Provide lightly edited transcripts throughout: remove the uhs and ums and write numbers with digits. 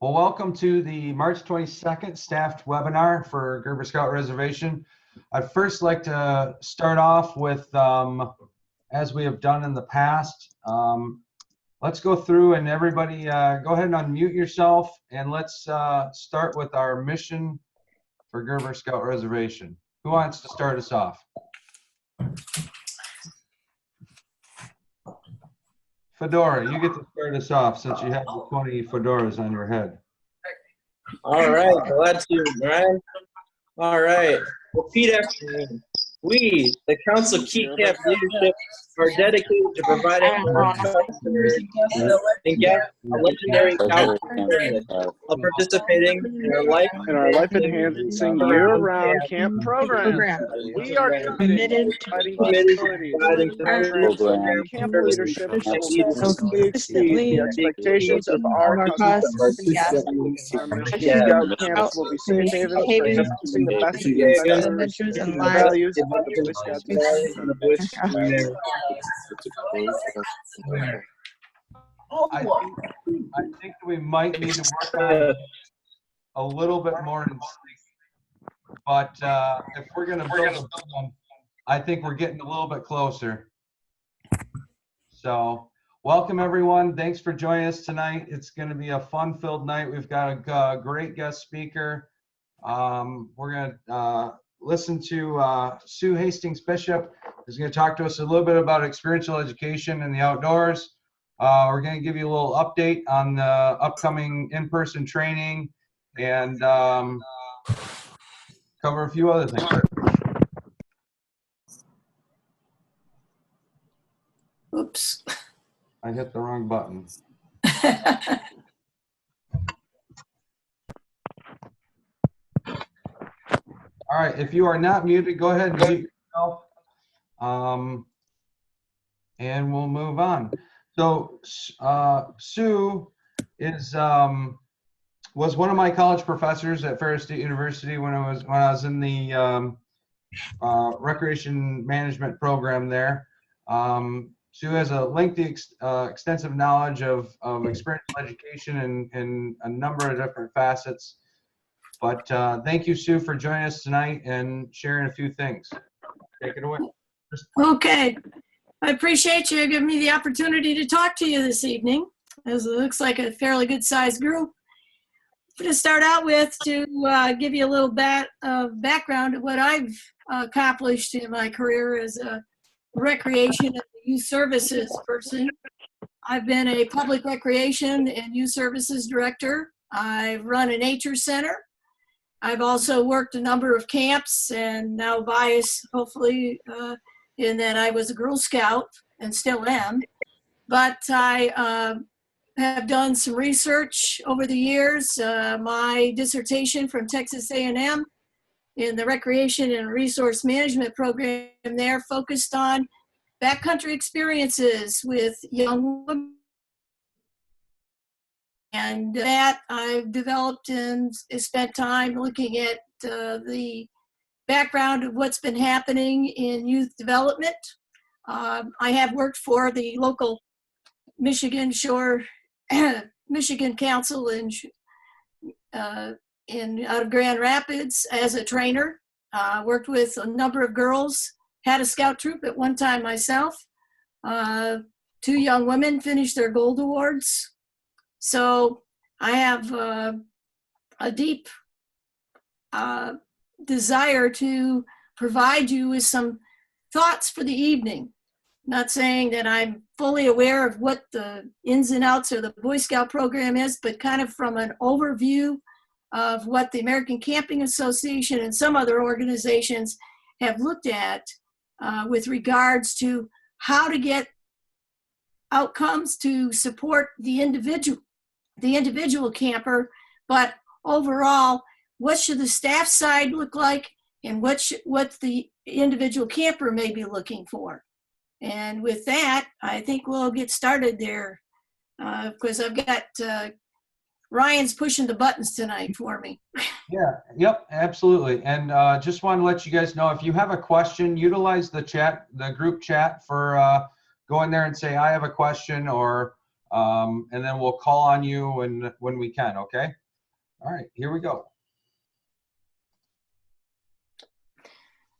Well, welcome to the March 22nd staffed webinar for Gerber Scout Reservation. I'd first like to start off with, as we have done in the past, let's go through and everybody go ahead and unmute yourself, and let's start with our mission for Gerber Scout Reservation. Who wants to start us off? Fedora, you get to start us off since you have the 20 fedoras on your head. All right, glad to, Brian. All right, repeat after me. We, the Council Key Camp leadership, are dedicated to providing our customers and guests a legendary scout experience of participating in our life-enhancing year-round camp program. We are committed to providing programs, camp leadership that will exceed the expectations of our customers and guests. Our mission scout camps will be safe havens for practicing the best adventures and values of the Boy Scouts and the Boy Scouts. I think we might need to work on a little bit more in sync, but if we're going to build a building, I think we're getting a little bit closer. So welcome everyone. Thanks for joining us tonight. It's going to be a fun-filled night. We've got a great guest speaker. We're going to listen to Sue Hastings Bishop, who's going to talk to us a little bit about experiential education in the outdoors. We're going to give you a little update on the upcoming in-person training and cover a few other things. Oops. I hit the wrong button. All right, if you are not muted, go ahead and mute yourself, and we'll move on. So Sue is was one of my college professors at Ferris State University when I was in the recreation management program there. Sue has a lengthy, extensive knowledge of experiential education in a number of different facets. But thank you, Sue, for joining us tonight and sharing a few things. Take it away. Okay. I appreciate you giving me the opportunity to talk to you this evening, as it looks like a fairly good-sized group. I'm going to start out with to give you a little background of what I've accomplished in my career as a recreation and youth services person. I've been a public recreation and youth services director. I've run a nature center. I've also worked a number of camps and now bias, hopefully, in that I was a Girl Scout and still am. But I have done some research over the years. My dissertation from Texas A&M in the Recreation and Resource Management program there focused on backcountry experiences with young women. And that I've developed and spent time looking at the background of what's been happening in youth development. I have worked for the local Michigan Shore, Michigan Council out of Grand Rapids as a trainer. Worked with a number of girls, had a scout troop at one time myself. 2 young women finished their gold awards. So I have a deep desire to provide you with some thoughts for the evening. Not saying that I'm fully aware of what the ins and outs of the Boy Scout program is, but kind of from an overview of what the American Camping Association and some other organizations have looked at with regards to how to get outcomes to support the individual camper, but overall, what should the staff side look like and what the individual camper may be looking for. And with that, I think we'll get started there because I've got Ryan's pushing the buttons tonight for me. Yeah, yep, absolutely. And just want to let you guys know, if you have a question, utilize the group chat for go in there and say, I have a question, or and then we'll call on you when we can, okay? All right, here we go.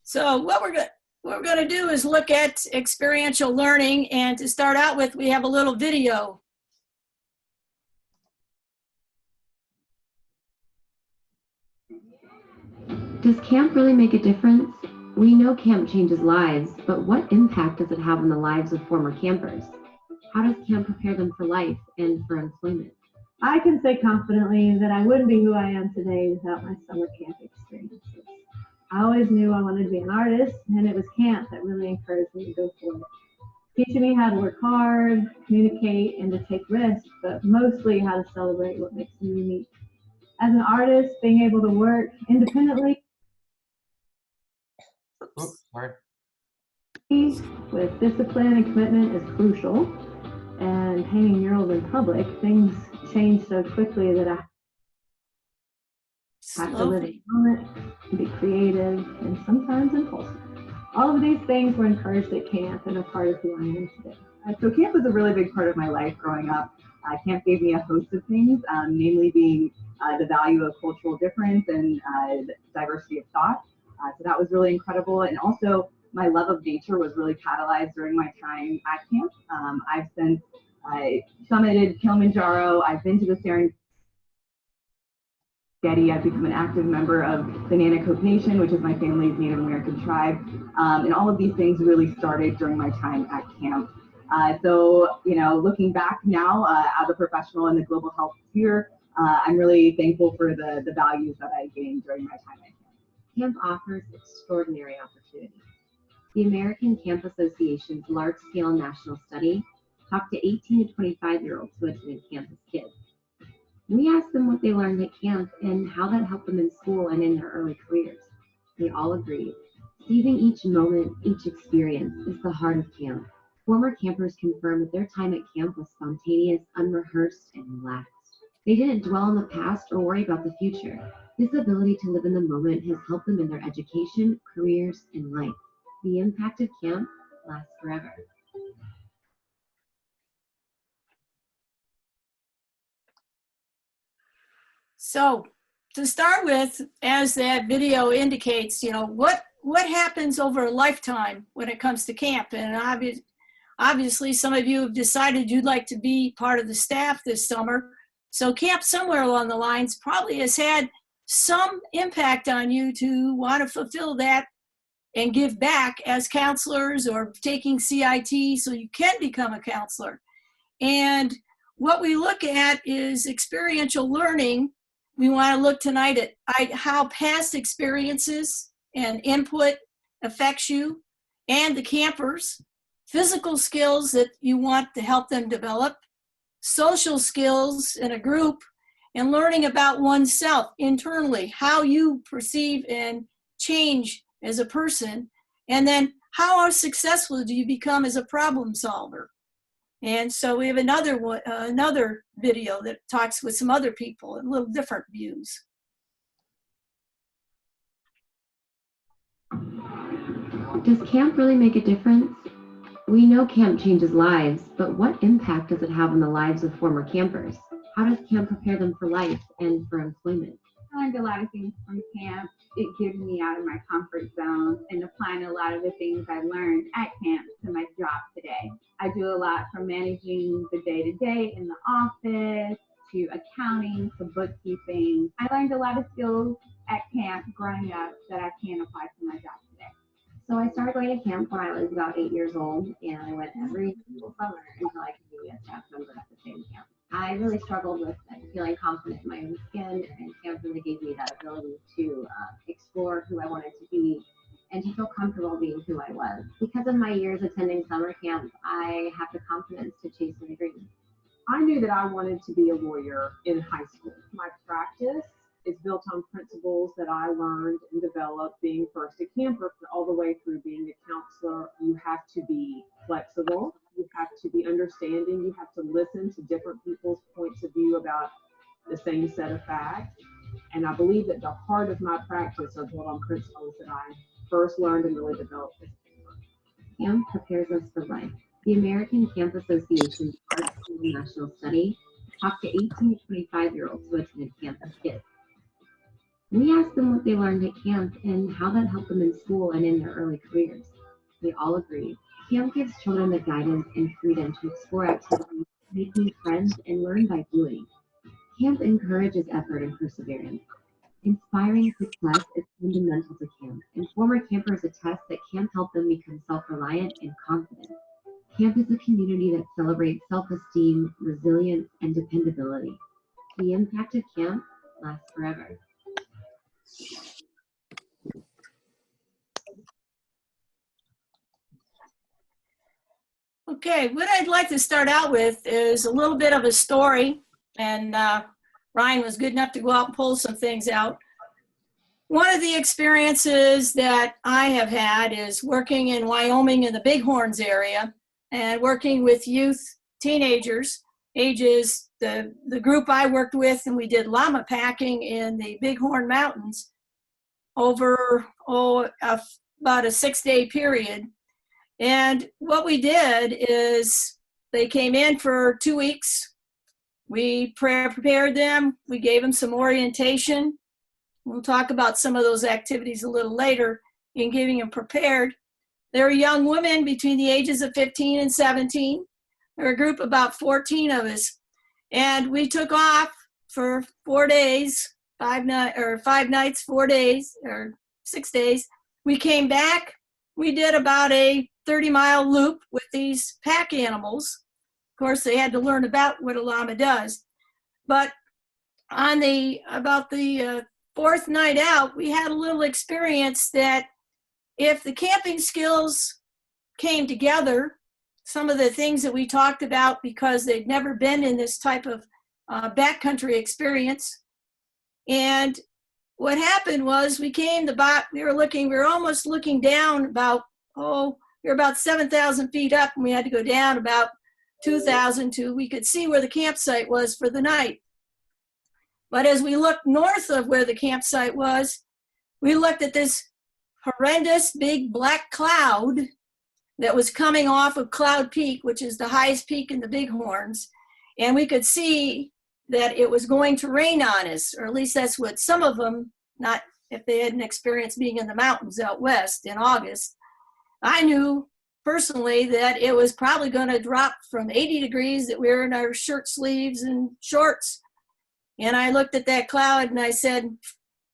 So what we're gonna do is look at experiential learning, and to start out with, we have a little video. Does camp really make a difference? We know camp changes lives, but what impact does it have on the lives of former campers? How does camp prepare them for life and for employment? I can say confidently that I wouldn't be who I am today without my summer camp experiences. I always knew I wanted to be an artist, and it was camp that really encouraged me to go for it. Teaching me how to work hard, communicate, and to take risks, but mostly how to celebrate what makes me unique. As an artist, being able to work independently Oops, sorry. with discipline and commitment is crucial. And painting murals in public, things change so quickly that I have to live in the moment and be creative and sometimes impulsive. All of these things were encouraged at camp and a part of who I am today. So camp was a really big part of my life growing up. Camp gave me a host of things, namely being the value of cultural difference and diversity of thought. So that was really incredible. And also my love of nature was really catalyzed during my time at camp. I've since summited Kilimanjaro. I've been to the Serengeti. I've become an active member of the Nanacoke Nation, which is my family's Native American tribe. And all of these things really started during my time at camp. So, you know, looking back now as a professional in the global health sphere, I'm really thankful for the values that I gained during my time at camp. Camp offers extraordinary opportunities. The American Camp Association's large-scale national study talked to 18 to 25-year-olds who attended camp as kids. We asked them what they learned at camp and how that helped them in school and in their early careers. They all agreed. Seizing each moment, each experience is the heart of camp. Former campers confirm that their time at camp was spontaneous, unrehearsed, and relaxed. They didn't dwell on the past or worry about the future. This ability to live in the moment has helped them in their education, careers, and life. The impact of camp lasts forever. So to start with, as that video indicates, you know, what happens over a lifetime when it comes to camp? And obviously some of you have decided you'd like to be part of the staff this summer. So camp somewhere along the lines probably has had some impact on you to want to fulfill that and give back as counselors or taking CIT so you can become a counselor. And what we look at is experiential learning. We want to look tonight at how past experiences and input affects you and the campers, physical skills that you want to help them develop, social skills in a group, and learning about oneself internally, how you perceive and change as a person, and then how successful do you become as a problem solver. And so we have another video that talks with some other people and a little different views. Does camp really make a difference? We know camp changes lives, but what impact does it have on the lives of former campers? How does camp prepare them for life and for employment? I learned a lot of things from camp. It gets me out of my comfort zone and applying a lot of the things I learned at camp to my job today. I do a lot from managing the day-to-day in the office to accounting to bookkeeping. I learned a lot of skills at camp growing up that I can apply to my job today. So I started going to camp when I was about 8 years old, and I went every single summer until I could be a staff member at the same camp. I really struggled with feeling confident in my own skin, and camp really gave me that ability to explore who I wanted to be and to feel comfortable being who I was. Because of my years attending summer camp, I have the confidence to chase my dreams. I knew that I wanted to be a lawyer in high school. My practice is built on principles that I learned and developed being first a camper all the way through being a counselor. You have to be flexible. You have to be understanding. You have to listen to different people's points of view about the same set of facts. And I believe that the heart of my practice are built on principles that I first learned and really developed as a camper. Camp prepares us for life. The American Camp Association's large-scale national study talked to 18 to 25-year-olds who attended camp as kids. We asked them what they learned at camp and how that helped them in school and in their early careers. They all agreed. Camp gives children the guidance and freedom to explore activities, make new friends, and learn by doing. Camp encourages effort and perseverance. Inspiring success is fundamental to camp, and former campers attest that camp helped them become self-reliant and confident. Camp is a community that celebrates self-esteem, resilience, and dependability. The impact of camp lasts forever. Okay, what I'd like to start out with is a little bit of a story, and Ryan was good enough to go out and pull some things out. One of the experiences that I have had is working in Wyoming in the Bighorns area and working with youth, teenagers, ages, the group I worked with, and we did llama packing in the Bighorn Mountains over about a 6-day period. And what we did is they came in for 2 weeks. We prepared them. We gave them some orientation. We'll talk about some of those activities a little later in getting them prepared. They were young women between the ages of 15 and 17. There were a group of about 14 of us. And we took off for 4 days, 5 nights, 4 days, or 6 days. We came back. We did about a 30-mile loop with these pack animals. Of course, they had to learn about what a llama does. But on about the 4th night out, we had a little experience that if the camping skills came together, some of the things that we talked about because they'd never been in this type of backcountry experience. And what happened was we were almost looking down about, we were about 7,000 feet up, and we had to go down about 2,000 to we could see where the campsite was for the night. But as we looked north of where the campsite was, we looked at this horrendous big black cloud that was coming off of Cloud Peak, which is the highest peak in the Bighorns. And we could see that it was going to rain on us, or at least that's what some of them, not if they hadn't experienced being in the mountains out west in August. I knew personally that it was probably going to drop from 80 degrees that we were in our shirt sleeves and shorts. And I looked at that cloud and I said,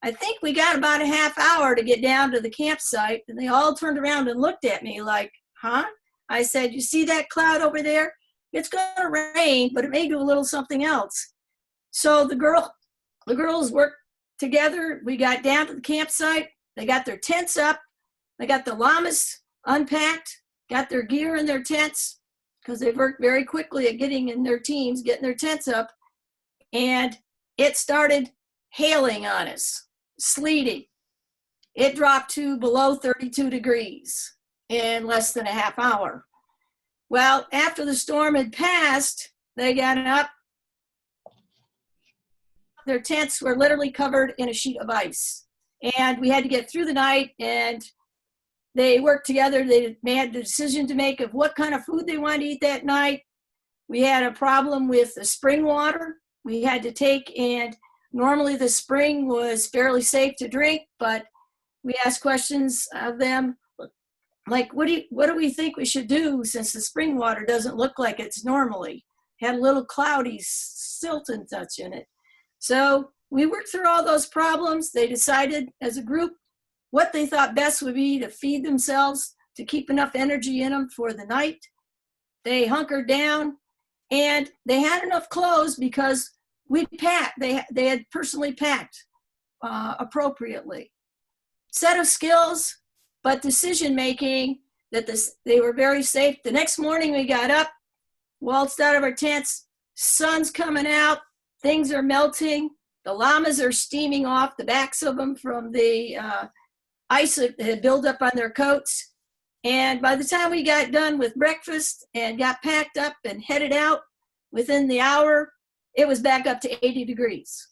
I think we got about a half hour to get down to the campsite. And they all turned around and looked at me like, huh? I said, you see that cloud over there? It's going to rain, but it may do a little something else. So the girls worked together. We got down to the campsite. They got their tents up. They got the llamas unpacked, got their gear in their tents, because they worked very quickly at getting in their teams, getting their tents up. And it started hailing on us, sleeting. It dropped to below 32 degrees in less than a half hour. Well, after the storm had passed, they got up. Their tents were literally covered in a sheet of ice. And we had to get through the night, and they worked together. They had the decision to make of what kind of food they wanted to eat that night. We had a problem with the spring water we had to take, and normally the spring was fairly safe to drink, but we asked questions of them like, what do we think we should do since the spring water doesn't look like it's normally? Had a little cloudy silt and such in it. So we worked through all those problems. They decided as a group what they thought best would be to feed themselves, to keep enough energy in them for the night. They hunkered down, and they had enough clothes because we packed. They had personally packed appropriately. Set of skills, but decision making that they were very safe. The next morning we got up, waltzed out of our tents, sun's coming out, things are melting. The llamas are steaming off the backs of them from the ice that had built up on their coats. And by the time we got done with breakfast and got packed up and headed out, within the hour, it was back up to 80 degrees.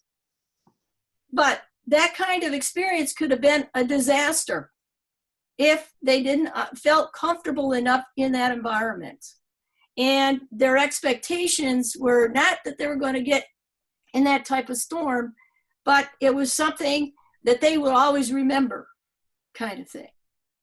But that kind of experience could have been a disaster if they didn't felt comfortable enough in that environment. And their expectations were not that they were going to get in that type of storm, but it was something that they will always remember, kind of thing.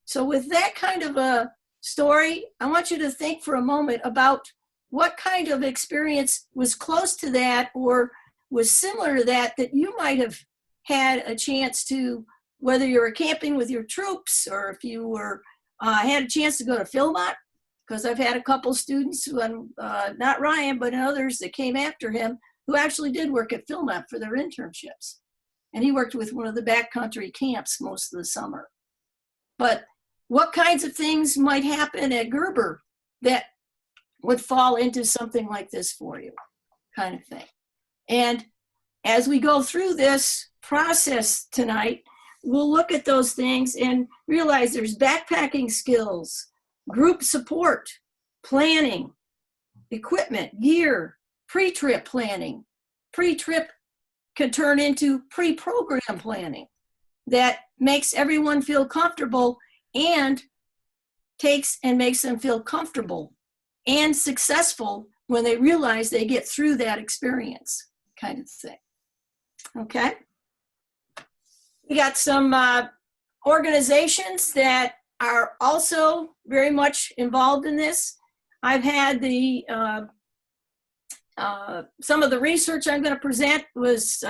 So with that kind of a story, I want you to think for a moment about what kind of experience was close to that or was similar to that you might have had a chance to, whether you were camping with your troops or if you were had a chance to go to Philmont, because I've had a couple students who, not Ryan, but others that came after him who actually did work at Philmont for their internships. And he worked with one of the backcountry camps most of the summer. But what kinds of things might happen at Gerber that would fall into something like this for you, kind of thing. And as we go through this process tonight, we'll look at those things and realize there's backpacking skills, group support, planning, equipment, gear, pre-trip planning. Pre-trip can turn into pre-program planning that makes everyone feel comfortable and takes and makes them feel comfortable and successful when they realize they get through that experience, kind of thing. Okay? We got some organizations that are also very much involved in this. I've had the some of the research I'm going to present was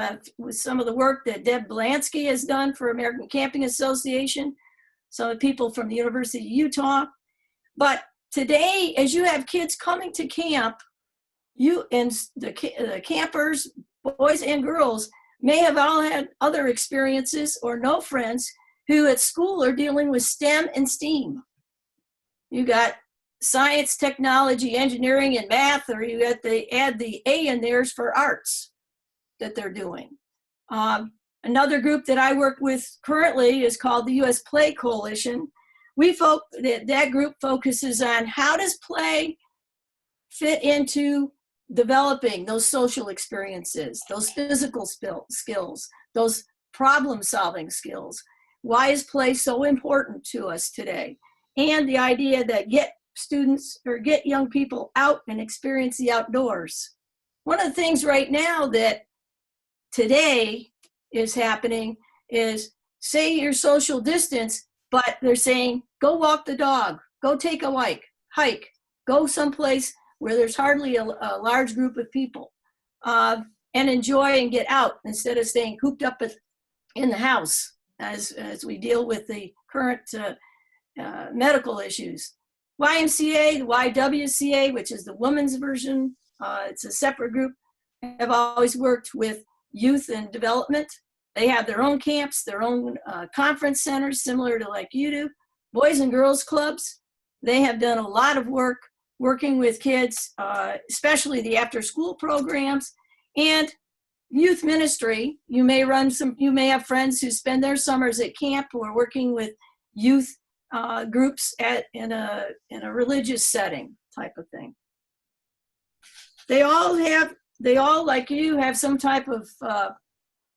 some of the work that Deb Belansky has done for American Camping Association, some of the people from the University of Utah. But today, as you have kids coming to camp, you and the campers, boys and girls, may have all had other experiences or no friends who at school are dealing with STEM and STEAM. You got science, technology, engineering, and math, or you got to add the A in theirs for arts that they're doing. Another group that I work with currently is called the U.S. Play Coalition. That group focuses on how does play fit into developing those social experiences, those physical skills, those problem-solving skills. Why is play so important to us today? And the idea that get students or get young people out and experience the outdoors. One of the things right now that today is happening is, say you're social distance, but they're saying, go walk the dog, go take a hike, go someplace where there's hardly a large group of people, and enjoy and get out instead of staying cooped up in the house as we deal with the current medical issues. YMCA, the YWCA, which is the women's version, it's a separate group, have always worked with youth and development. They have their own camps, their own conference centers, similar to like you do. Boys and Girls Clubs, they have done a lot of work working with kids, especially the after-school programs. And youth ministry, you may have friends who spend their summers at camp or working with youth groups in a religious setting type of thing. They all like you have some type of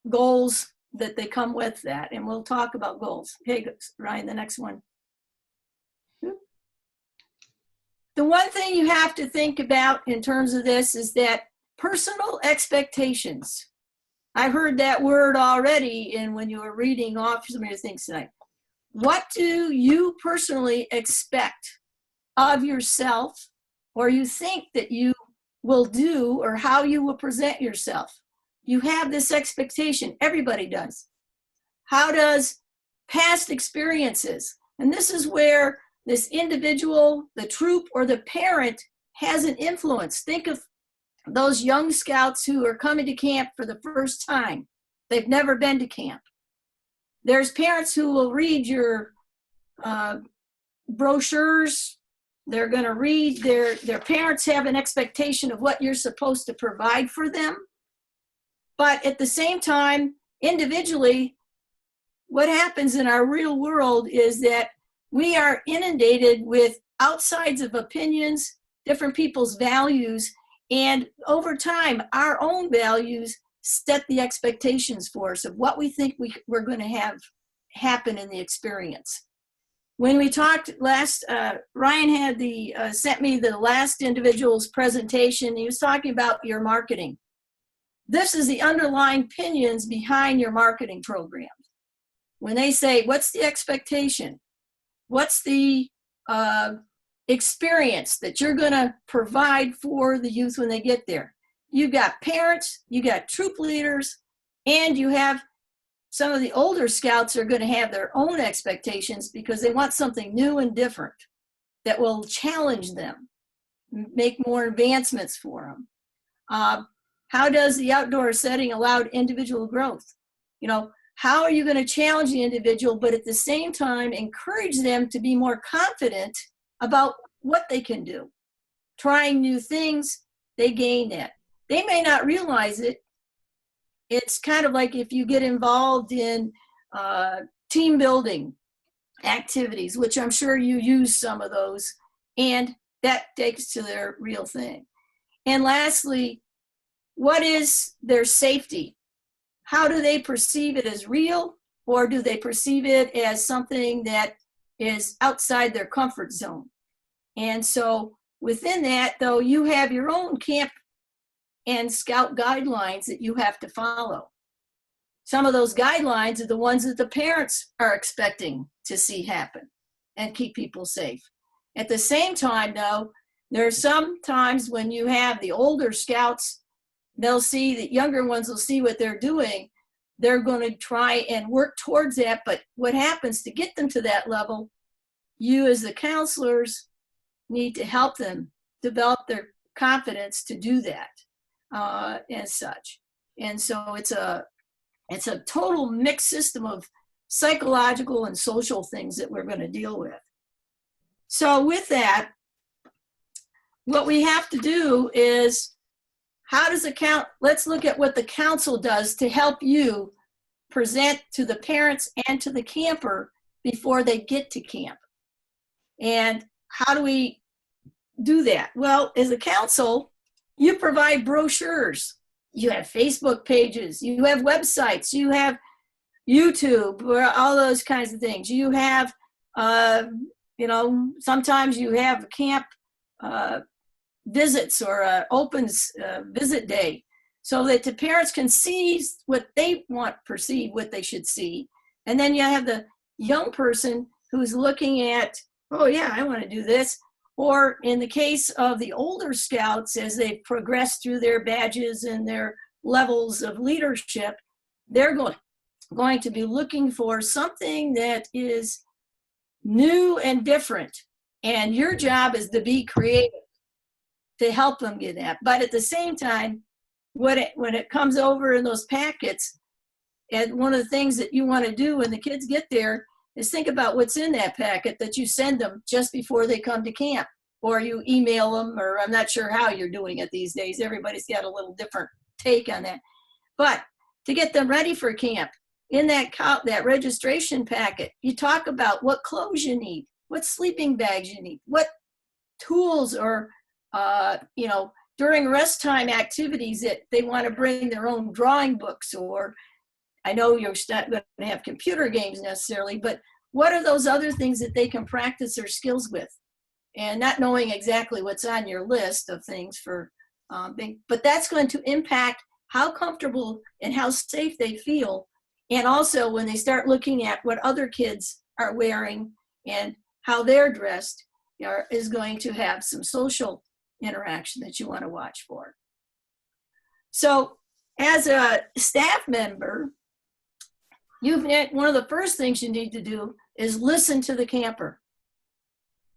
goals that they come with that, and we'll talk about goals. Hey, Ryan, the next one. The one thing you have to think about in terms of this is that personal expectations. I heard that word already when you were reading off some of your things tonight. What do you personally expect of yourself, or you think that you will do, or how you will present yourself? You have this expectation. Everybody does. How does past experiences, and this is where this individual, the troop, or the parent has an influence. Think of those young scouts who are coming to camp for the first time. They've never been to camp. There's parents who will read your brochures. They're going to read, their parents have an expectation of what you're supposed to provide for them. But at the same time, individually, what happens in our real world is that we are inundated with outsides of opinions, different people's values, and over time, our own values set the expectations for us of what we think we're going to have happen in the experience. when we talked last, Ryan had sent me the last individual's presentation. He was talking about your marketing. This is the underlying opinions behind your marketing programs. When they say, what's the expectation? What's the experience that you're going to provide for the youth when they get there? You've got parents, you got troop leaders, and you have some of the older scouts are going to have their own expectations because they want something new and different that will challenge them, make more advancements for them. How does the outdoor setting allow individual growth? You know, how are you going to challenge the individual, but at the same time encourage them to be more confident about what they can do? Trying new things, they gain that. They may not realize it. It's kind of like if you get involved in team building activities, which I'm sure you use some of those, and that takes to their real thing. And lastly, what is their safety? How do they perceive it as real, or do they perceive it as something that is outside their comfort zone? And so within that, though, you have your own camp and scout guidelines that you have to follow. Some of those guidelines are the ones that the parents are expecting to see happen and keep people safe. At the same time, though, there are some times when you have the older scouts, they'll see the younger ones will see what they're doing. They're going to try and work towards that. But what happens to get them to that level, you as the counselors need to help them develop their confidence to do that. As such. And so it's a total mixed system of psychological and social things that we're going to deal with. So with that, what we have to do is, let's look at what the council does to help you present to the parents and to the camper before they get to camp. And how do we do that? Well, as a council, you provide brochures, you have Facebook pages, you have websites, you have YouTube, all those kinds of things. You have, sometimes you have camp visits or opens visit day so that the parents can see what they perceive what they should see. And then you have the young person who's looking at, oh yeah, I want to do this. Or in the case of the older scouts, as they progress through their badges and their levels of leadership, they're going to be looking for something that is new and different. And your job is to be creative to help them get that. But at the same time, when it comes over in those packets, and one of the things that you want to do when the kids get there is think about what's in that packet that you send them just before they come to camp, or you email them, or I'm not sure how you're doing it these days. Everybody's got a little different take on that. But to get them ready for camp, in that registration packet, you talk about what clothes you need, what sleeping bags you need, what tools, or during rest time activities that they want to bring their own drawing books, or I know you're not going to have computer games necessarily, but what are those other things that they can practice their skills with? And not knowing exactly what's on your list of things for, but that's going to impact how comfortable and how safe they feel. And also when they start looking at what other kids are wearing and how they're dressed, is going to have some social interaction that you want to watch for. So as a staff member, one of the first things you need to do is listen to the camper.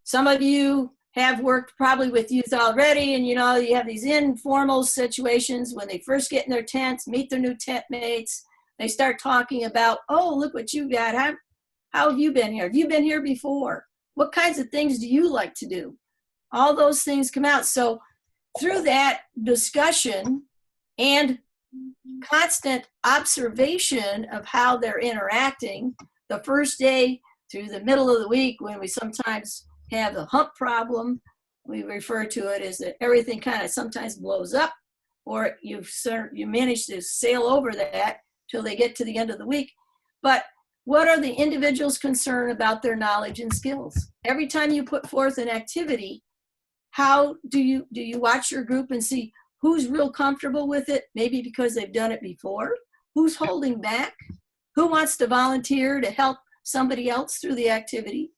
Some of you have worked probably with youth already, and you have these informal situations when they first get in their tents, meet their new tent mates. They start talking about, oh, look what you got. How have you been here? Have you been here before? What kinds of things do you like to do? All those things come out. So through that discussion and constant observation of how they're interacting, the first day through the middle of the week, when we sometimes have the hump problem, we refer to it as that everything kind of sometimes blows up, or you manage to sail over that till they get to the end of the week. But what are the individual's concern about their knowledge and skills? Every time you put forth an activity, how do you watch your group and see who's real comfortable with it, maybe because they've done it before? Who's holding back? Who wants to volunteer to help somebody else through the activity?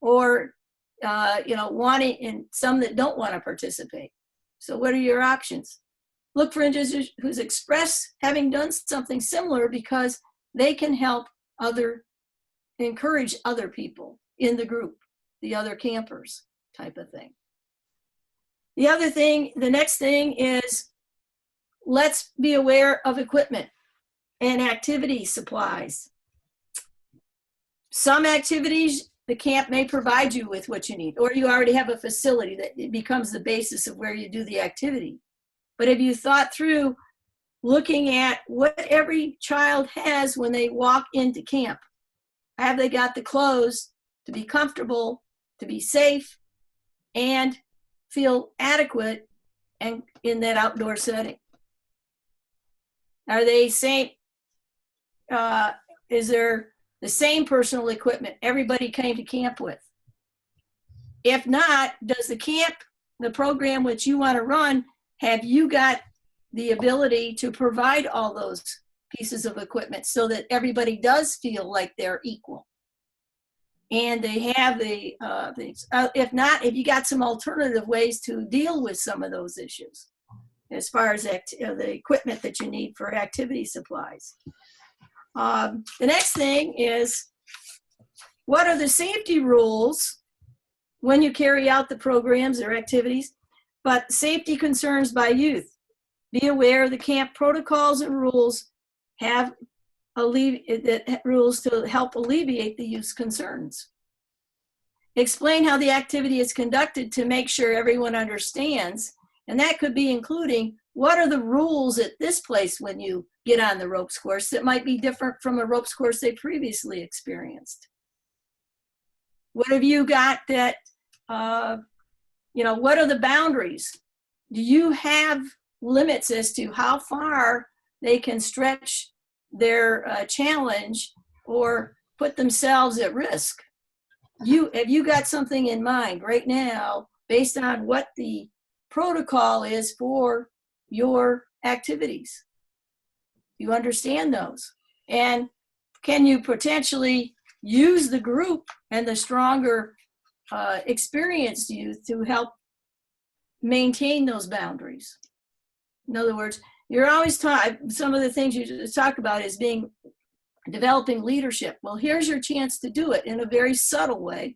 Or, wanting, and some that don't want to participate. So what are your options? Look for individuals who's expressed having done something similar because they can help encourage other people in the group, the other campers type of thing. The next thing is, let's be aware of equipment and activity supplies. Some activities, the camp may provide you with what you need, or you already have a facility that it becomes the basis of where you do the activity. But have you thought through looking at what every child has when they walk into camp? Have they got the clothes to be comfortable, to be safe, and feel adequate and in that outdoor setting? Are they same? Is there the same personal equipment everybody came to camp with? If not, does the program which you want to run, have you got the ability to provide all those pieces of equipment so that everybody does feel like they're equal? And they have the things. If not, if you got some alternative ways to deal with some of those issues as far as the equipment that you need for activity supplies. The next thing is, what are the safety rules when you carry out the programs or activities? But safety concerns by youth. Be aware the camp protocols and rules have rules to help alleviate the youth's concerns. Explain how the activity is conducted to make sure everyone understands, and that could be including what are the rules at this place when you get on the ropes course that might be different from a ropes course they previously experienced. What have you got that, what are the boundaries? Do you have limits as to how far they can stretch their challenge or put themselves at risk? Have you got something in mind right now based on what the protocol is for your activities? You understand those? And can you potentially use the group and the stronger experienced youth to help maintain those boundaries? In other words, you're always some of the things you talk about is developing leadership. Well, here's your chance to do it in a very subtle way.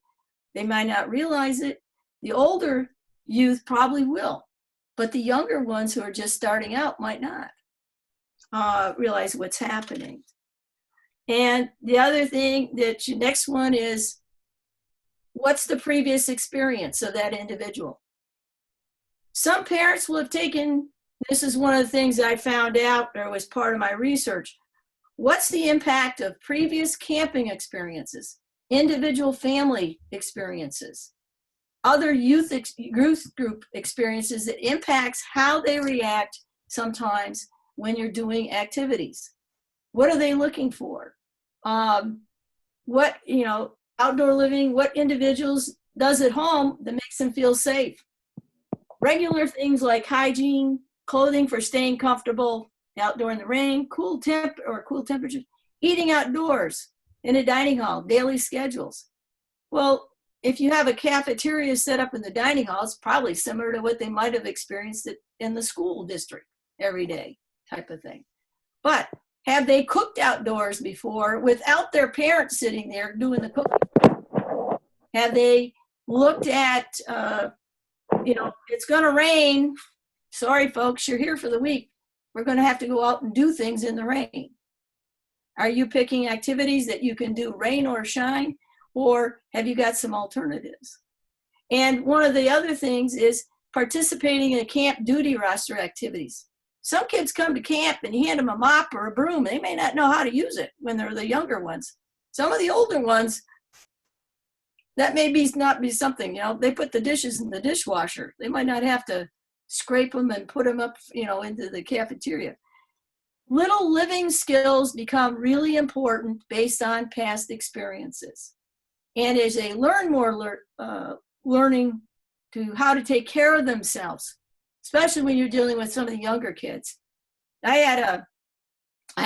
They might not realize it. The older youth probably will, but the younger ones who are just starting out might not realize what's happening. And the other thing next one is, what's the previous experience of that individual? Some parents will have taken, this is one of the things I found out or was part of my research. What's the impact of previous camping experiences, individual family experiences, other youth group experiences that impacts how they react sometimes when you're doing activities? What are they looking for? Outdoor living, what individuals does at home that makes them feel safe? Regular things like hygiene, clothing for staying comfortable outdoor in the rain, cool temperatures, eating outdoors in a dining hall, daily schedules. Well, if you have a cafeteria set up in the dining hall, it's probably similar to what they might have experienced in the school district every day type of thing. But have they cooked outdoors before without their parents sitting there doing the cooking? Have they looked at, it's going to rain. Sorry, folks, you're here for the week. We're going to have to go out and do things in the rain. Are you picking activities that you can do rain or shine, or have you got some alternatives? And one of the other things is participating in camp duty roster activities. Some kids come to camp and you hand them a mop or a broom. They may not know how to use it when they're the younger ones. Some of the older ones, that may not be something, they put the dishes in the dishwasher. They might not have to scrape them and put them up, into the cafeteria. little living skills become really important based on past experiences. And as they learn more, learning to how to take care of themselves, especially when you're dealing with some of the younger kids. I had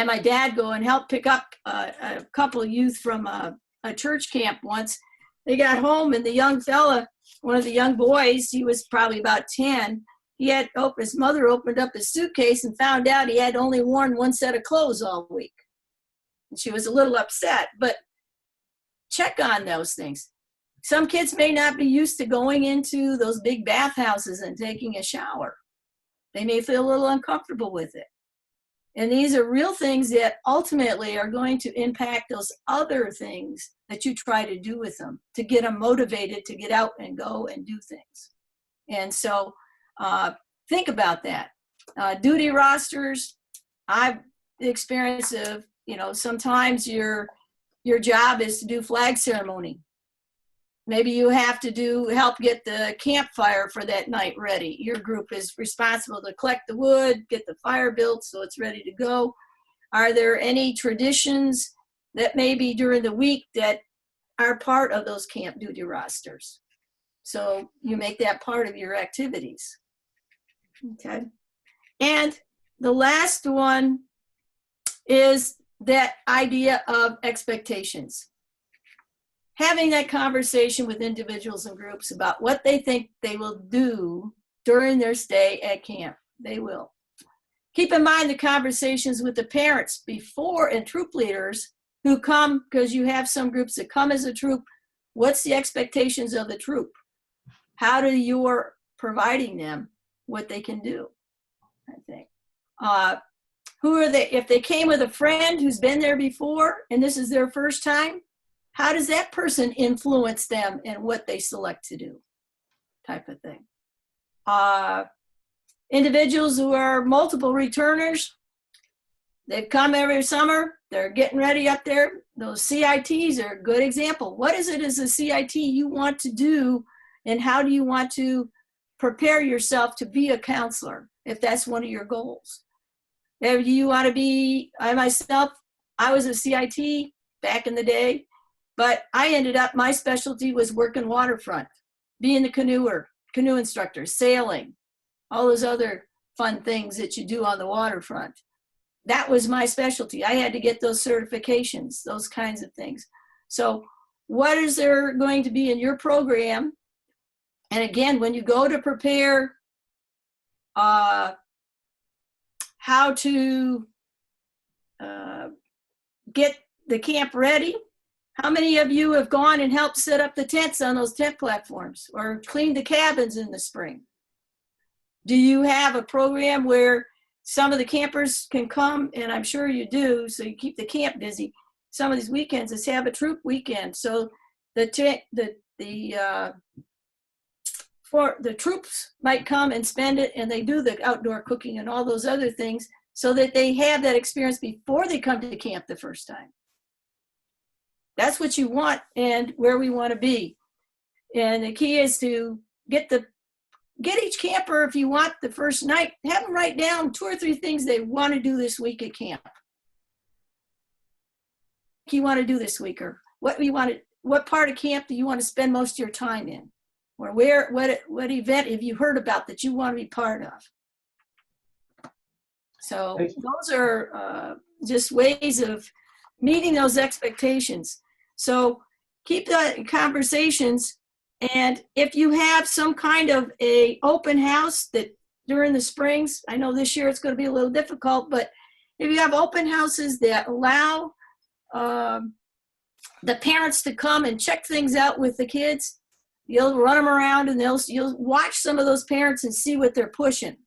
my dad go and help pick up a couple of youth from a church camp once. They got home and the young fella, one of the young boys, he was probably about 10, his mother opened up his suitcase and found out he had only worn one set of clothes all week. And she was a little upset, but check on those things. Some kids may not be used to going into those big bathhouses and taking a shower. They may feel a little uncomfortable with it. And these are real things that ultimately are going to impact those other things that you try to do with them to get them motivated to get out and go and do things. And so think about that. Duty rosters, I've experienced of, sometimes your job is to do flag ceremony. Maybe you have to help get the campfire for that night ready. Your group is responsible to collect the wood, get the fire built so it's ready to go. Are there any traditions that maybe during the week that are part of those camp duty rosters? So you make that part of your activities. Okay. And the last one is that idea of expectations. Having that conversation with individuals and groups about what they think they will do during their stay at camp. They will. Keep in mind the conversations with the parents before and troop leaders who come, because you have some groups that come as a troop. What's the expectations of the troop? How do you're providing them what they can do, I think. Who are they? If they came with a friend who's been there before and this is their first time, how does that person influence them in what they select to do, type of thing. Individuals who are multiple returners, they've come every summer, they're getting ready up there. Those CITs are a good example. What is it as a CIT you want to do, and how do you want to prepare yourself to be a counselor, if that's one of your goals? If you want to be, I was a CIT back in the day, but I ended up, my specialty was working waterfront, being the canoe instructor, sailing, all those other fun things that you do on the waterfront. That was my specialty. I had to get those certifications, those kinds of things. So what is there going to be in your program? And again, when you go to prepare how to get the camp ready, how many of you have gone and helped set up the tents on those tent platforms or cleaned the cabins in the spring? Do you have a program where some of the campers can come, and I'm sure you do, so you keep the camp busy? Some of these weekends is have a troop weekend, so the troops might come and spend it, and they do the outdoor cooking and all those other things so that they have that experience before they come to camp the first time. That's what you want and where we want to be. And the key is to get each camper, if you want the first night, have them write down 2 or 3 things they want to do this week at camp. What you want to do this week, or what part of camp do you want to spend most of your time in? Or what event have you heard about that you want to be part of? So those are just ways of meeting those expectations. So keep the conversations, and if you have some kind of a open house that during the springs, I know this year it's going to be a little difficult, but if you have open houses that allow the parents to come and check things out with the kids, you'll run them around and you'll watch some of those parents and see what they're pushing.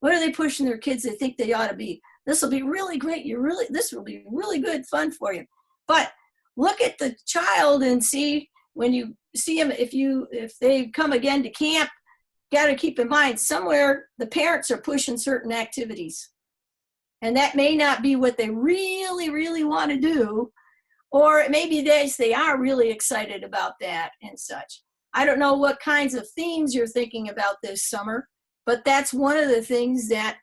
What are they pushing their kids they think they ought to be? This will be really great. This will be really good fun for you. But look at the child and see, when you see them, if they come again to camp, got to keep in mind somewhere the parents are pushing certain activities. And that may not be what they really, really want to do. Or maybe they are really excited about that and such. I don't know what kinds of themes you're thinking about this summer, but that's one of the things that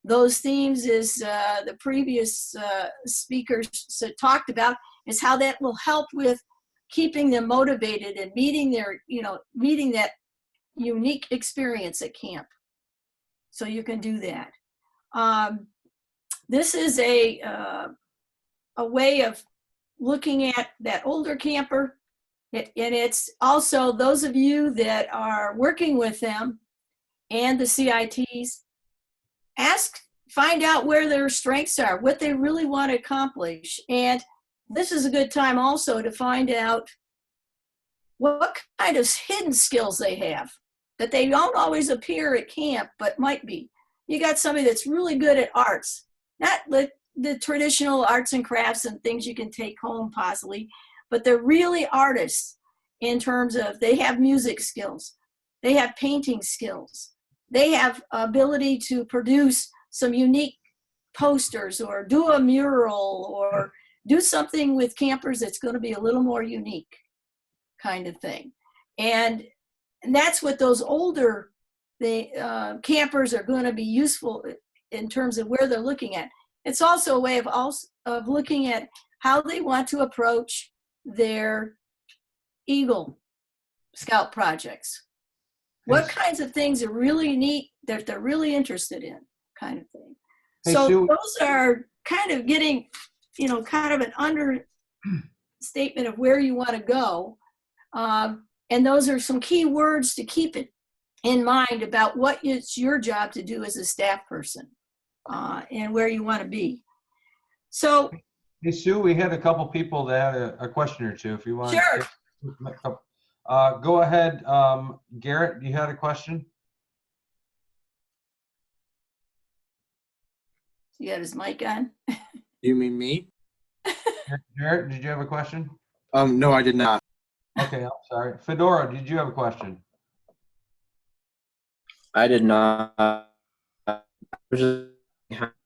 those themes, as the previous speakers talked about, is how that will help with keeping them motivated and meeting that unique experience at camp. So you can do that. This is a way of looking at that older camper. And it's also those of you that are working with them and the CITs, find out where their strengths are, what they really want to accomplish. And this is a good time also to find out what kind of hidden skills they have that they don't always appear at camp, but might be. You got somebody that's really good at arts, not the traditional arts and crafts and things you can take home possibly, but they're really artists in terms of they have music skills, they have painting skills, they have ability to produce some unique posters or do a mural or do something with campers that's going to be a little more unique kind of thing. And that's what those older campers are going to be useful in terms of where they're looking at. It's also a way of looking at how they want to approach their Eagle Scout projects. What kinds of things are really neat that they're really interested in, kind of thing. Hey, So Sue. those are kind of getting, kind of an understatement of where you want to go. And those are some key words to keep it in mind about what it's your job to do as a staff person and where you want to be. So, Hey, Sue, we had a couple people that had a question or two. If you want sure. to go ahead. Garrett, you had a question? He got his mic on. You mean me? Garrett, did you have a question? No, I did not. Okay, I'm sorry. Fedora, did you have a question? I did not. I just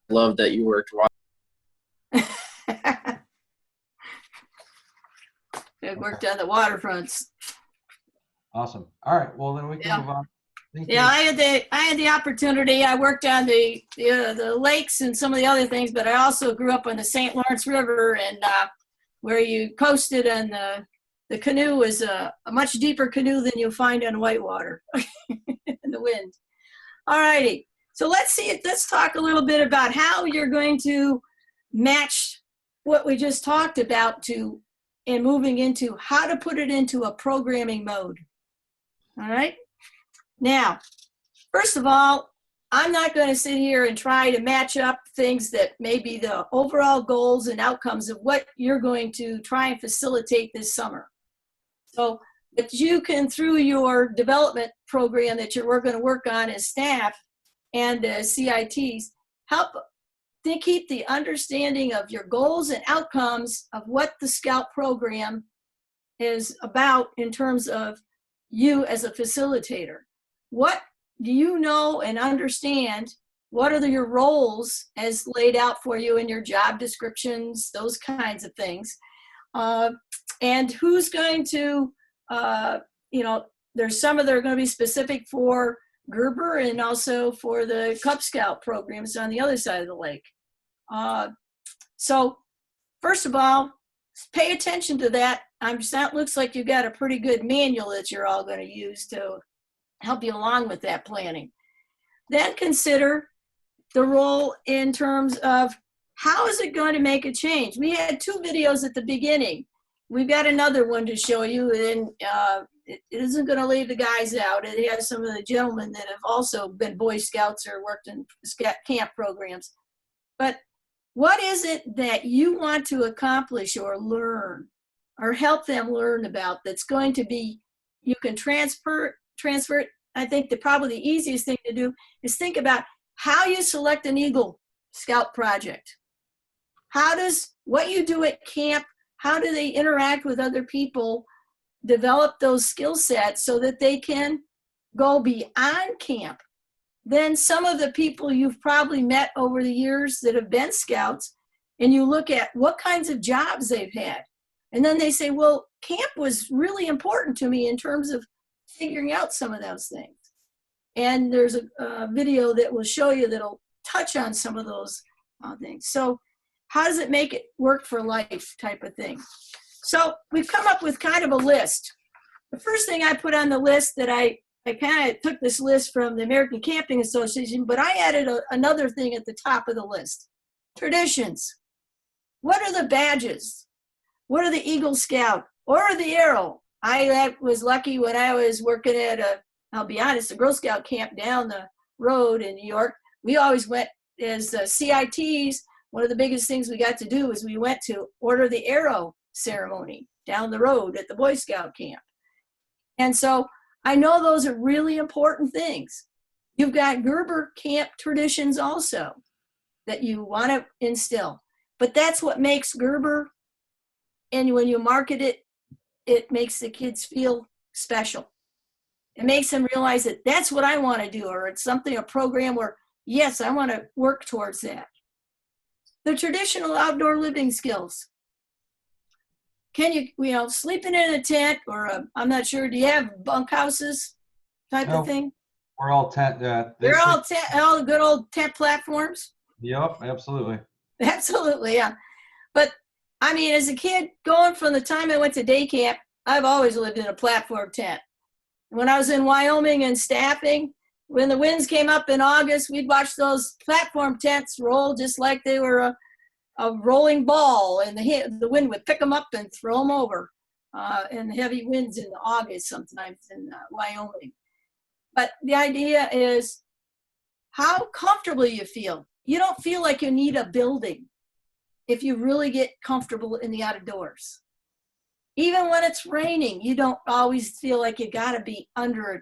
love that you worked. It worked on the waterfronts. Awesome. All right. Well, then we can move on. Thank you. I had the opportunity. I worked on the lakes and some of the other things, but I also grew up on the St. Lawrence River, and where you coasted, and the canoe was a much deeper canoe than you'll find on whitewater in the wind. All righty. So let's talk a little bit about how you're going to match what we just talked about and moving into how to put it into a programming mode. All right. Now, first of all, I'm not going to sit here and try to match up things that may be the overall goals and outcomes of what you're going to try and facilitate this summer. So that you can, through your development program that we're going to work on as staff and as CITs, help to keep the understanding of your goals and outcomes of what the Scout program is about in terms of you as a facilitator. What do you know and understand? What are your roles as laid out for you in your job descriptions, those kinds of things? And who's going to, there's some of that are going to be specific for Gerber and also for the Cub Scout programs on the other side of the lake. So first of all, pay attention to that. That looks like you've got a pretty good manual that you're all going to use to help you along with that planning. Then consider the role in terms of how is it going to make a change? We had 2 videos at the beginning. We've got another one to show you, and it isn't going to leave the guys out. It has some of the gentlemen that have also been Boy Scouts or worked in camp programs. But what is it that you want to accomplish or learn or help them learn about that's going to be, you can transfer it? I think probably the easiest thing to do is think about how you select an Eagle Scout project. How does what you do at camp, how do they interact with other people, develop those skill sets so that they can go beyond camp? Then some of the people you've probably met over the years that have been Scouts, and you look at what kinds of jobs they've had. And then they say, well, camp was really important to me in terms of figuring out some of those things. And there's a video that will show you that'll touch on some of those things. So how does it make it work for life type of thing? So we've come up with kind of a list. The first thing I put on the list that I kind of took this list from the American Camping Association, but I added another thing at the top of the list. Traditions. What are the badges? What are the Eagle Scout or the Arrow? I was lucky when I was working at I'll be honest, a Girl Scout camp down the road in New York. We always went as CITs. One of the biggest things we got to do was we went to Order the Arrow ceremony down the road at the Boy Scout camp. And so I know those are really important things. You've got Gerber camp traditions also that you want to instill. But that's what makes Gerber, and when you market it, it makes the kids feel special. It makes them realize that that's what I want to do, or it's something, a program where, yes, I want to work towards that. The traditional outdoor living skills. Can you, sleeping in a tent, or I'm not sure, do you have bunkhouses type of thing? We're all tent. They're all good old tent platforms? Yep, absolutely. Absolutely, yeah. But I mean, as a kid, going from the time I went to day camp, I've always lived in a platform tent. When I was in Wyoming and staffing, when the winds came up in August, we'd watch those platform tents roll just like they were a rolling ball, and the wind would pick them up and throw them over. And heavy winds in August sometimes in Wyoming. But the idea is how comfortable you feel. You don't feel like you need a building if you really get comfortable in the outdoors. Even when it's raining, you don't always feel like you gotta be under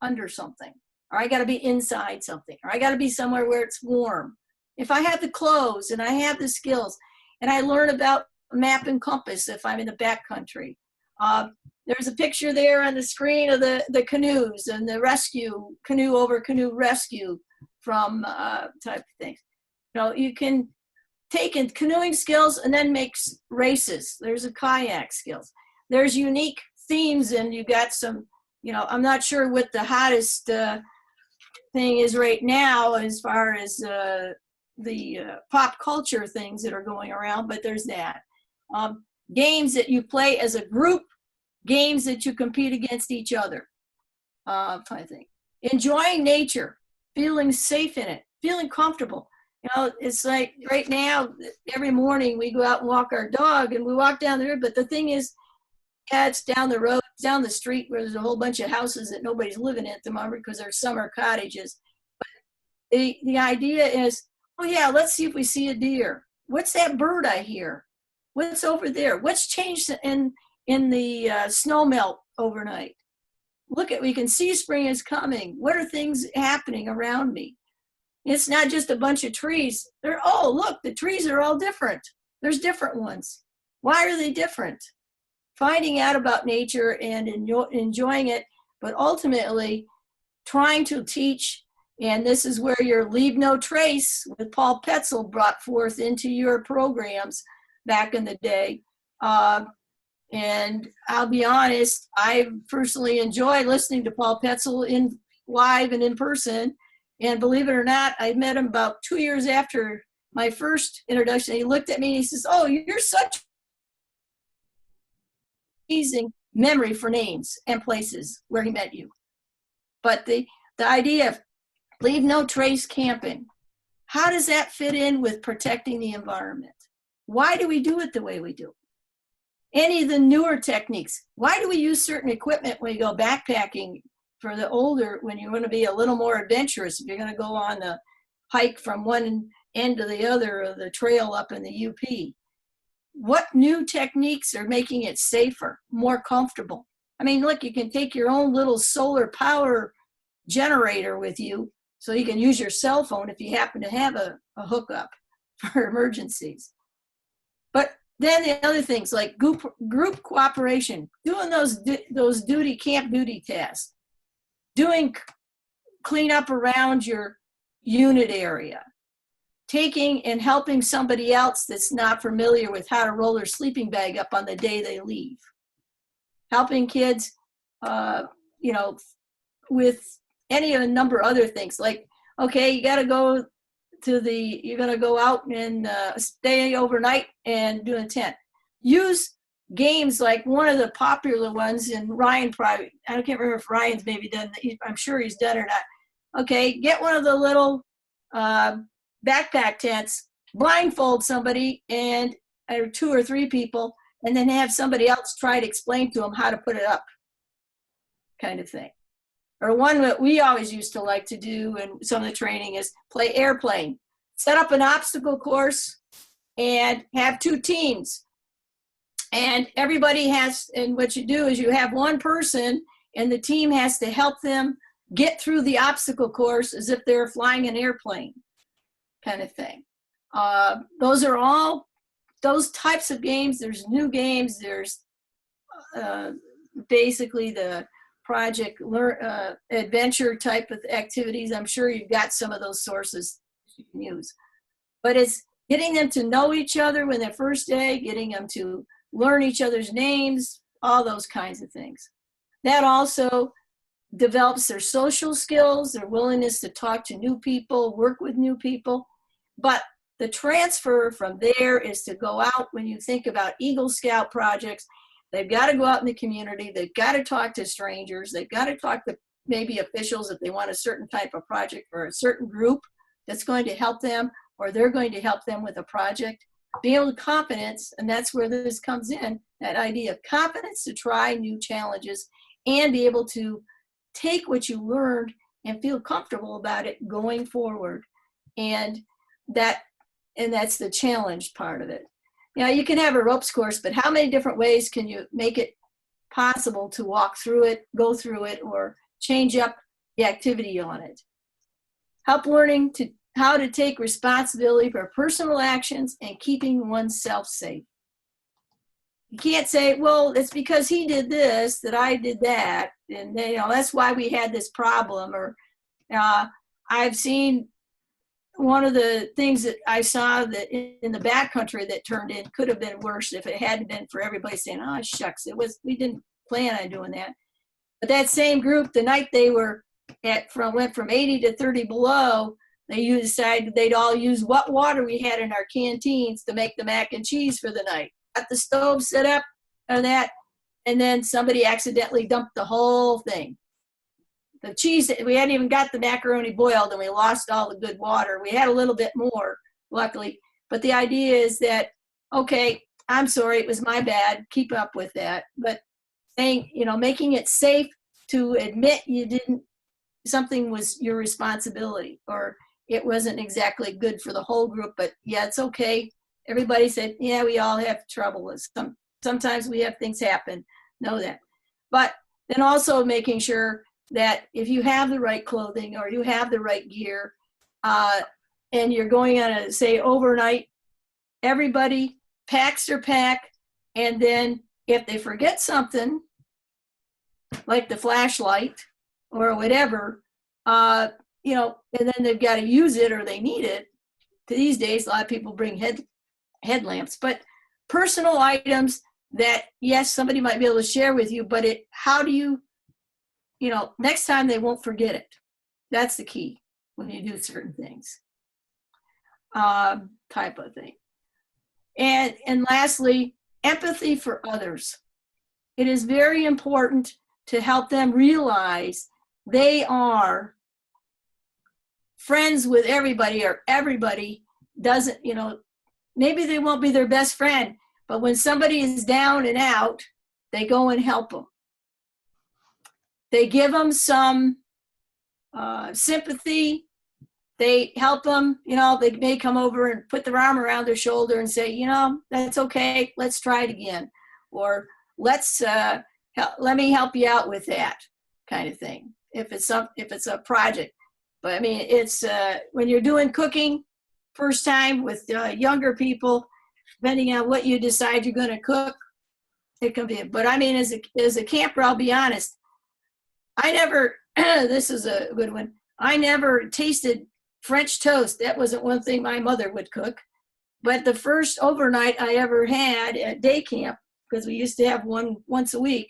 under something, or I gotta be inside something, or I gotta be somewhere where it's warm. If I have the clothes and I have the skills, and I learn about map and compass if I'm in the backcountry. There's a picture there on the screen of the canoes and the rescue, canoe over canoe rescue from type of things. You can take in canoeing skills and then make races. There's a kayak skills. There's unique themes, and you got some, I'm not sure what the hottest thing is right now as far as the pop culture things that are going around, but there's that. Games that you play as a group, games that you compete against each other, I think. Enjoying nature, feeling safe in it, feeling comfortable. It's like right now, every morning we go out and walk our dog, and we walk down the road, but the thing is, it's down the road, down the street where there's a whole bunch of houses that nobody's living in at the moment because they're summer cottages. But the idea is, oh yeah, let's see if we see a deer. What's that bird I hear? What's over there? What's changed in the snow melt overnight? We can see spring is coming. What are things happening around me? It's not just a bunch of trees. Look, the trees are all different. There's different ones. Why are they different? Finding out about nature and enjoying it, but ultimately trying to teach, and this is where your Leave No Trace with Paul Petzel brought forth into your programs back in the day. And I'll be honest, I personally enjoy listening to Paul Petzel in live and in person. And believe it or not, I met him about 2 years after my first introduction. He looked at me and he says, "Oh, you're such amazing memory for names and places where he met you." But the idea of Leave No Trace camping, how does that fit in with protecting the environment? Why do we do it the way we do? Any of the newer techniques, why do we use certain equipment when you go backpacking for the older, when you want to be a little more adventurous, if you're going to go on the hike from one end to the other of the trail up in the UP? What new techniques are making it safer, more comfortable? I mean, look, you can take your own little solar power generator with you so you can use your cell phone if you happen to have a hookup for emergencies. But then the other things like group cooperation, doing those camp duty tasks, doing cleanup around your unit area, taking and helping somebody else that's not familiar with how to roll their sleeping bag up on the day they leave, helping kids, with any of a number of other things like, okay, you got to go you're going to go out and stay overnight and do a tent. Use games like one of the popular ones, and Ryan probably, I can't remember if Ryan's maybe done, I'm sure he's done or not. Okay, get one of the little backpack tents, blindfold somebody and or 2 or 3 people, and then have somebody else try to explain to them how to put it up, kind of thing. Or one that we always used to like to do, and some of the training is play airplane. Set up an obstacle course and have 2 teams. And everybody has, and what you do is you have one person and the team has to help them get through the obstacle course as if they're flying an airplane, kind of thing. Those are all those types of games. There's new games. There's basically the project adventure type of activities. I'm sure you've got some of those sources you can use. But it's getting them to know each other when their first day, getting them to learn each other's names, all those kinds of things. That also develops their social skills, their willingness to talk to new people, work with new people. But the transfer from there is to go out when you think about Eagle Scout projects. They've got to go out in the community. They've got to talk to strangers. They've got to talk to maybe officials if they want a certain type of project for a certain group that's going to help them, or they're going to help them with a project. Be able to confidence, and that's where this comes in, that idea of confidence to try new challenges and be able to take what you learned and feel comfortable about it going forward. And that's the challenge part of it. You know, you can have a ropes course, but how many different ways can you make it possible to walk through it, go through it, or change up the activity on it? Help learning to how to take responsibility for personal actions and keeping oneself safe. You can't say, well, it's because he did this that I did that, and you know that's why we had this problem. Or I've seen one of the things that I saw that in the backcountry that turned in could have been worse if it hadn't been for everybody saying, oh shucks, we didn't plan on doing that. But that same group, the night they were went from 80 to 30 below, they decided they'd all use what water we had in our canteens to make the mac and cheese for the night. Got the stove set up and that, and then somebody accidentally dumped the whole thing. The cheese, we hadn't even got the macaroni boiled and we lost all the good water. We had a little bit more, luckily. But the idea is that, okay, I'm sorry, it was my bad, keep up with that. But saying, you know, making it safe to admit something was your responsibility, or it wasn't exactly good for the whole group, but yeah, it's okay. Everybody said, yeah, we all have trouble. Sometimes we have things happen, know that. But then also making sure that if you have the right clothing or you have the right gear, and you're going on a, say, overnight, everybody packs their pack, and then if they forget something, like the flashlight or whatever, you know, and then they've got to use it or they need it. These days, a lot of people bring headlamps, but personal items that, yes, somebody might be able to share with you, but how do you know, next time they won't forget it. That's the key when you do certain things, type of thing. And lastly, empathy for others. It is very important to help them realize they are friends with everybody, or everybody doesn't, you know, maybe they won't be their best friend, but when somebody is down and out, they go and help them. They give them some sympathy. They help them, you know, they may come over and put their arm around their shoulder and say, you know, that's okay, let's try it again. Or let me help you out with that kind of thing, if it's a project. But I mean, it's when you're doing cooking first time with younger people, depending on what you decide you're going to cook, it can be. But I mean, as a camper, I'll be honest, I never, this is a good one, I never tasted French toast. That wasn't one thing my mother would cook. But the first overnight I ever had at day camp, because we used to have one once a week,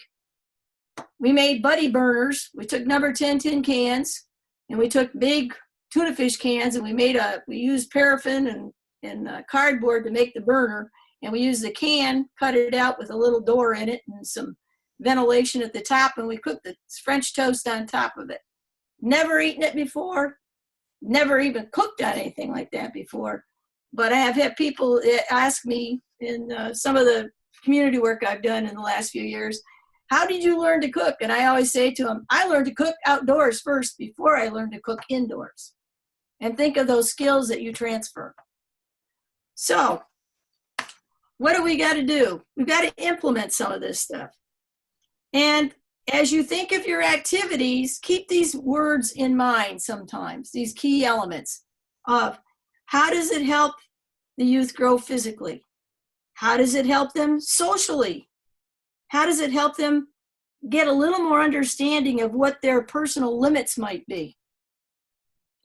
we made buddy burners. We took number 10 tin cans, and we took big tuna fish cans, and we used paraffin and cardboard to make the burner, and we used the can, cut it out with a little door in it and some ventilation at the top, and we cooked the French toast on top of it. Never eaten it before, never even cooked on anything like that before, but I have had people ask me in some of the community work I've done in the last few years, how did you learn to cook? And I always say to them, I learned to cook outdoors first before I learned to cook indoors. And think of those skills that you transfer. So, what do we got to do? We've got to implement some of this stuff. And as you think of your activities, keep these words in mind sometimes, these key elements of how does it help the youth grow physically? How does it help them socially? How does it help them get a little more understanding of what their personal limits might be?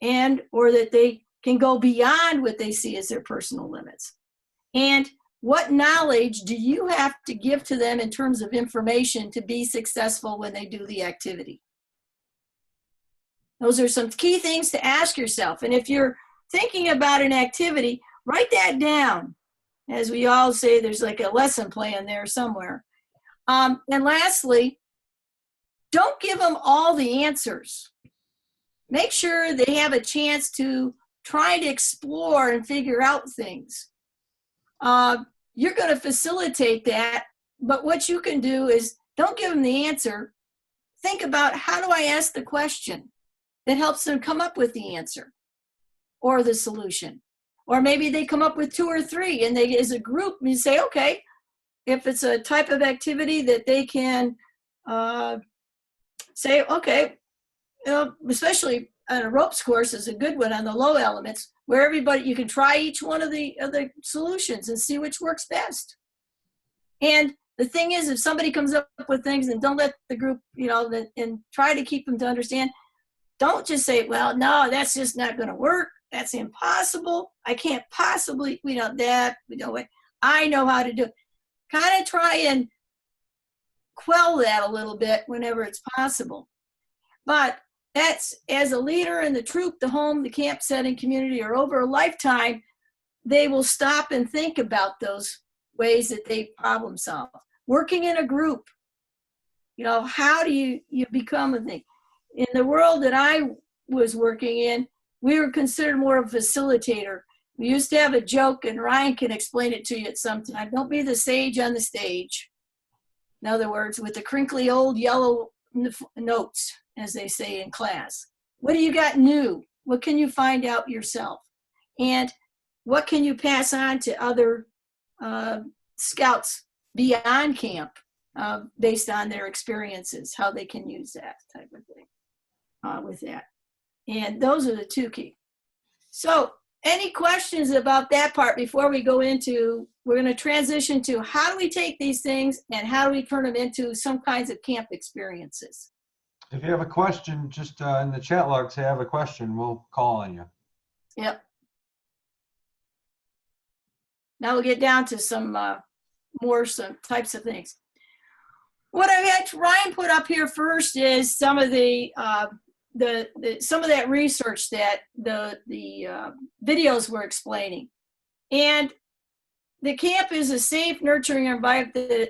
And, or that they can go beyond what they see as their personal limits. And what knowledge do you have to give to them in terms of information to be successful when they do the activity? Those are some key things to ask yourself. And if you're thinking about an activity, write that down. As we all say, there's like a lesson plan there somewhere. And lastly, don't give them all the answers. Make sure they have a chance to try to explore and figure out things. You're going to facilitate that, but what you can do is don't give them the answer. Think about, how do I ask the question that helps them come up with the answer or the solution? Or maybe they come up with 2 or 3, and they, as a group, you say, okay, if it's a type of activity that they can say, okay, especially on a ropes course is a good one on the low elements, where everybody, you can try each one of the solutions and see which works best. And the thing is, if somebody comes up with things, and don't let the group, and try to keep them to understand, don't just say, well, no, that's just not going to work. That's impossible. I can't possibly, I know how to do it. Kind of try and quell that a little bit whenever it's possible. But that's, as a leader in the troop, the home, the camp setting, community, or over a lifetime, they will stop and think about those ways that they problem solve. Working in a group, how do you become a thing? In the world that I was working in, we were considered more of a facilitator. We used to have a joke, and Ryan can explain it to you at some time. Don't be the sage on the stage. In other words, with the crinkly old yellow notes, as they say in class. What do you got new? What can you find out yourself? And what can you pass on to other scouts beyond camp based on their experiences, how they can use that type of thing with that. And those are the 2 key. So any questions about that part before we go into, we're going to transition to how do we take these things and how do we turn them into some kinds of camp experiences? If you have a question, just in the chat log, say I have a question, we'll call on you. Yep. Now we'll get down to some some types of things. What I had Ryan put up here first is some of some of that research that the videos were explaining. And the camp is a safe, nurturing environment.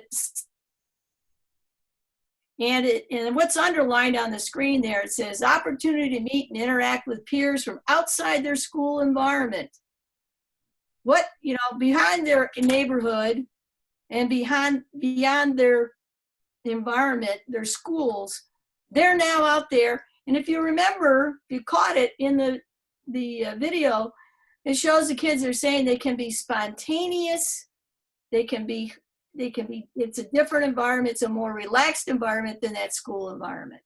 And what's underlined on the screen there, it says opportunity to meet and interact with peers from outside their school environment. What, behind their neighborhood and beyond their environment, their schools, they're now out there. And if you remember, if you caught it in the video, it shows the kids are saying they can be spontaneous. It's a different environment. It's a more relaxed environment than that school environment.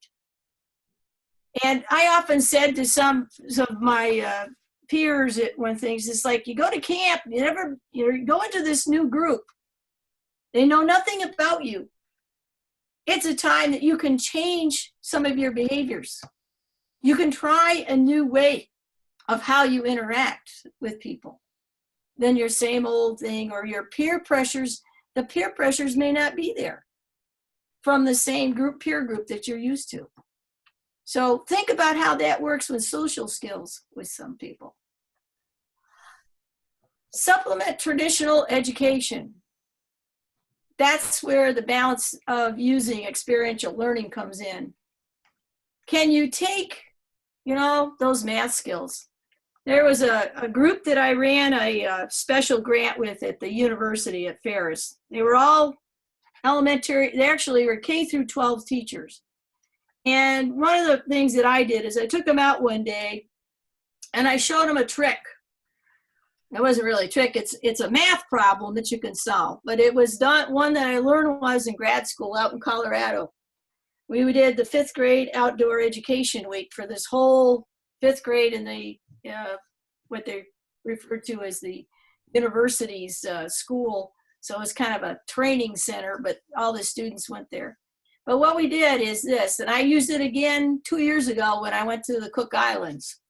And I often said to some of my peers at one things, it's like you go to camp, you go into this new group. They know nothing about you. It's a time that you can change some of your behaviors. You can try a new way of how you interact with people than your same old thing, or your peer pressures. The peer pressures may not be there from the same peer group that you're used to. So think about how that works with social skills with some people. Supplement traditional education. That's where the balance of using experiential learning comes in. Can you take, those math skills? There was a group that I ran a special grant with at the university at Ferris. They were all elementary, they actually were K through 12 teachers. And one of the things that I did is I took them out one day and I showed them a trick. It wasn't really a trick, it's a math problem that you can solve. But it was one that I learned when I was in grad school out in Colorado. We did the 5th grade outdoor education week for this whole 5th grade in the what they refer to as the university's school. So it was kind of a training center, but all the students went there. But what we did is this, and I used it again 2 years ago when I went to the Cook Islands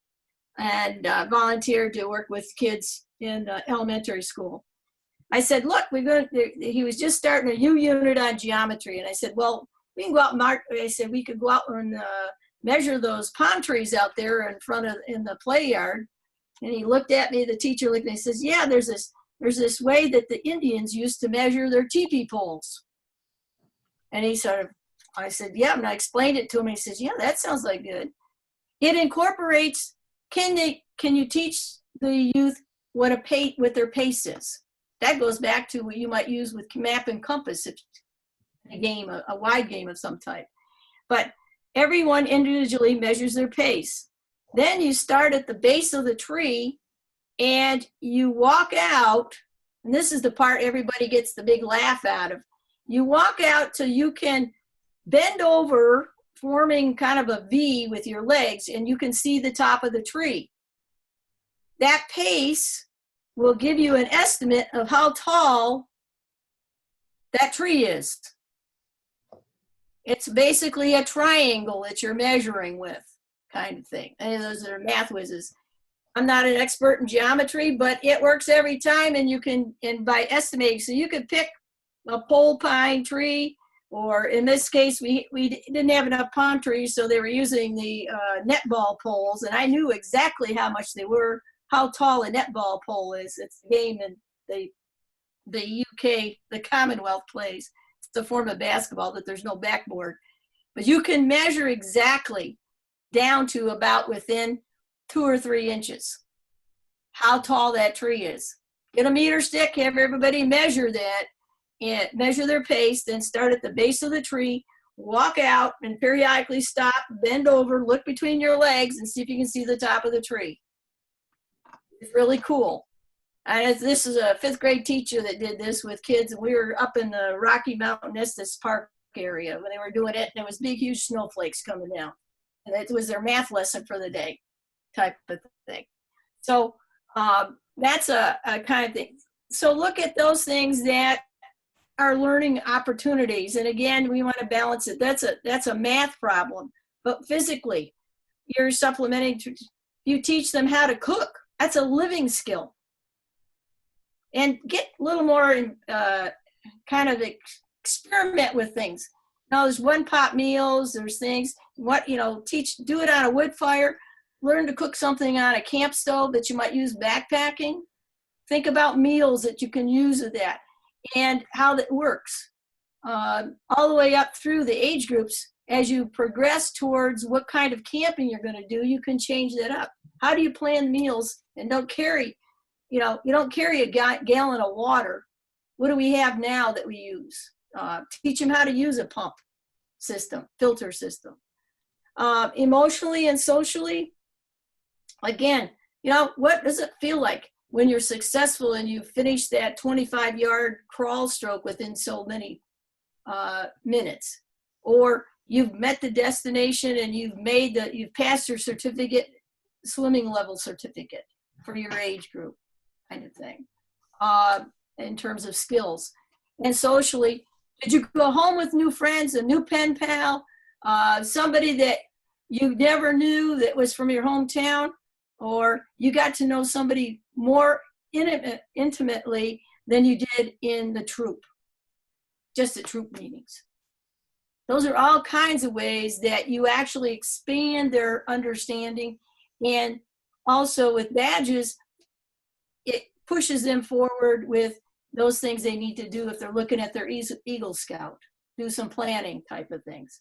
and volunteered to work with kids in elementary school. I said, look, he was just starting a U unit on geometry. And I said, well, we can go out and we could go out and measure those palm trees out there in the play yard. And he looked at me, the teacher looked at me and says, yeah, there's this way that the Indians used to measure their teepee poles. And I said, yeah, and I explained it to him. And he says, yeah, that sounds like good. It incorporates, can you teach the youth what their pace is? That goes back to what you might use with map and compass, a wide game of some type. But everyone individually measures their pace. Then you start at the base of the tree and you walk out, and this is the part everybody gets the big laugh out of. You walk out till you can bend over, forming kind of a V with your legs, and you can see the top of the tree. That pace will give you an estimate of how tall that tree is. It's basically a triangle that you're measuring with, kind of thing. And those are math whizzes. I'm not an expert in geometry, but it works every time, and by estimating, so you could pick a pole pine tree, or in this case, we didn't have enough palm trees, so they were using the netball poles, and I knew exactly how much they were, how tall a netball pole is. It's a game in the UK, the Commonwealth plays. It's a form of basketball that there's no backboard. But you can measure exactly down to about within 2 or 3 inches how tall that tree is. Get a meter stick, have everybody measure that, and measure their pace, then start at the base of the tree, walk out, and periodically stop, bend over, look between your legs, and see if you can see the top of the tree. It's really cool. And this is a 5th grade teacher that did this with kids, and we were up in the Rocky Mountain Estes Park area when they were doing it, and there was big, huge snowflakes coming down. And it was their math lesson for the day type of thing. So that's a kind of thing. So look at those things that are learning opportunities. And again, we want to balance it. That's a math problem. But physically, you're supplementing. You teach them how to cook. That's a living skill. And get a little more kind of experiment with things. Now there's one-pot meals, there's things, do it on a wood fire, learn to cook something on a camp stove that you might use backpacking. Think about meals that you can use with that and how that works. All the way up through the age groups, as you progress towards what kind of camping you're gonna do, you can change that up. How do you plan meals and don't carry, you don't carry a gallon of water. What do we have now that we use? Teach them how to use a pump system, filter system. Emotionally and socially, again, what does it feel like when you're successful and you finish that 25-yard crawl stroke within so many minutes? Or you've met the destination and you've passed your certificate, swimming level certificate for your age group, kind of thing, in terms of skills. And socially, did you go home with new friends, a new pen pal, somebody that you never knew that was from your hometown, or you got to know somebody more intimately than you did in the troop, just at troop meetings? Those are all kinds of ways that you actually expand their understanding. And also with badges, it pushes them forward with those things they need to do if they're looking at their Eagle Scout, do some planning type of things.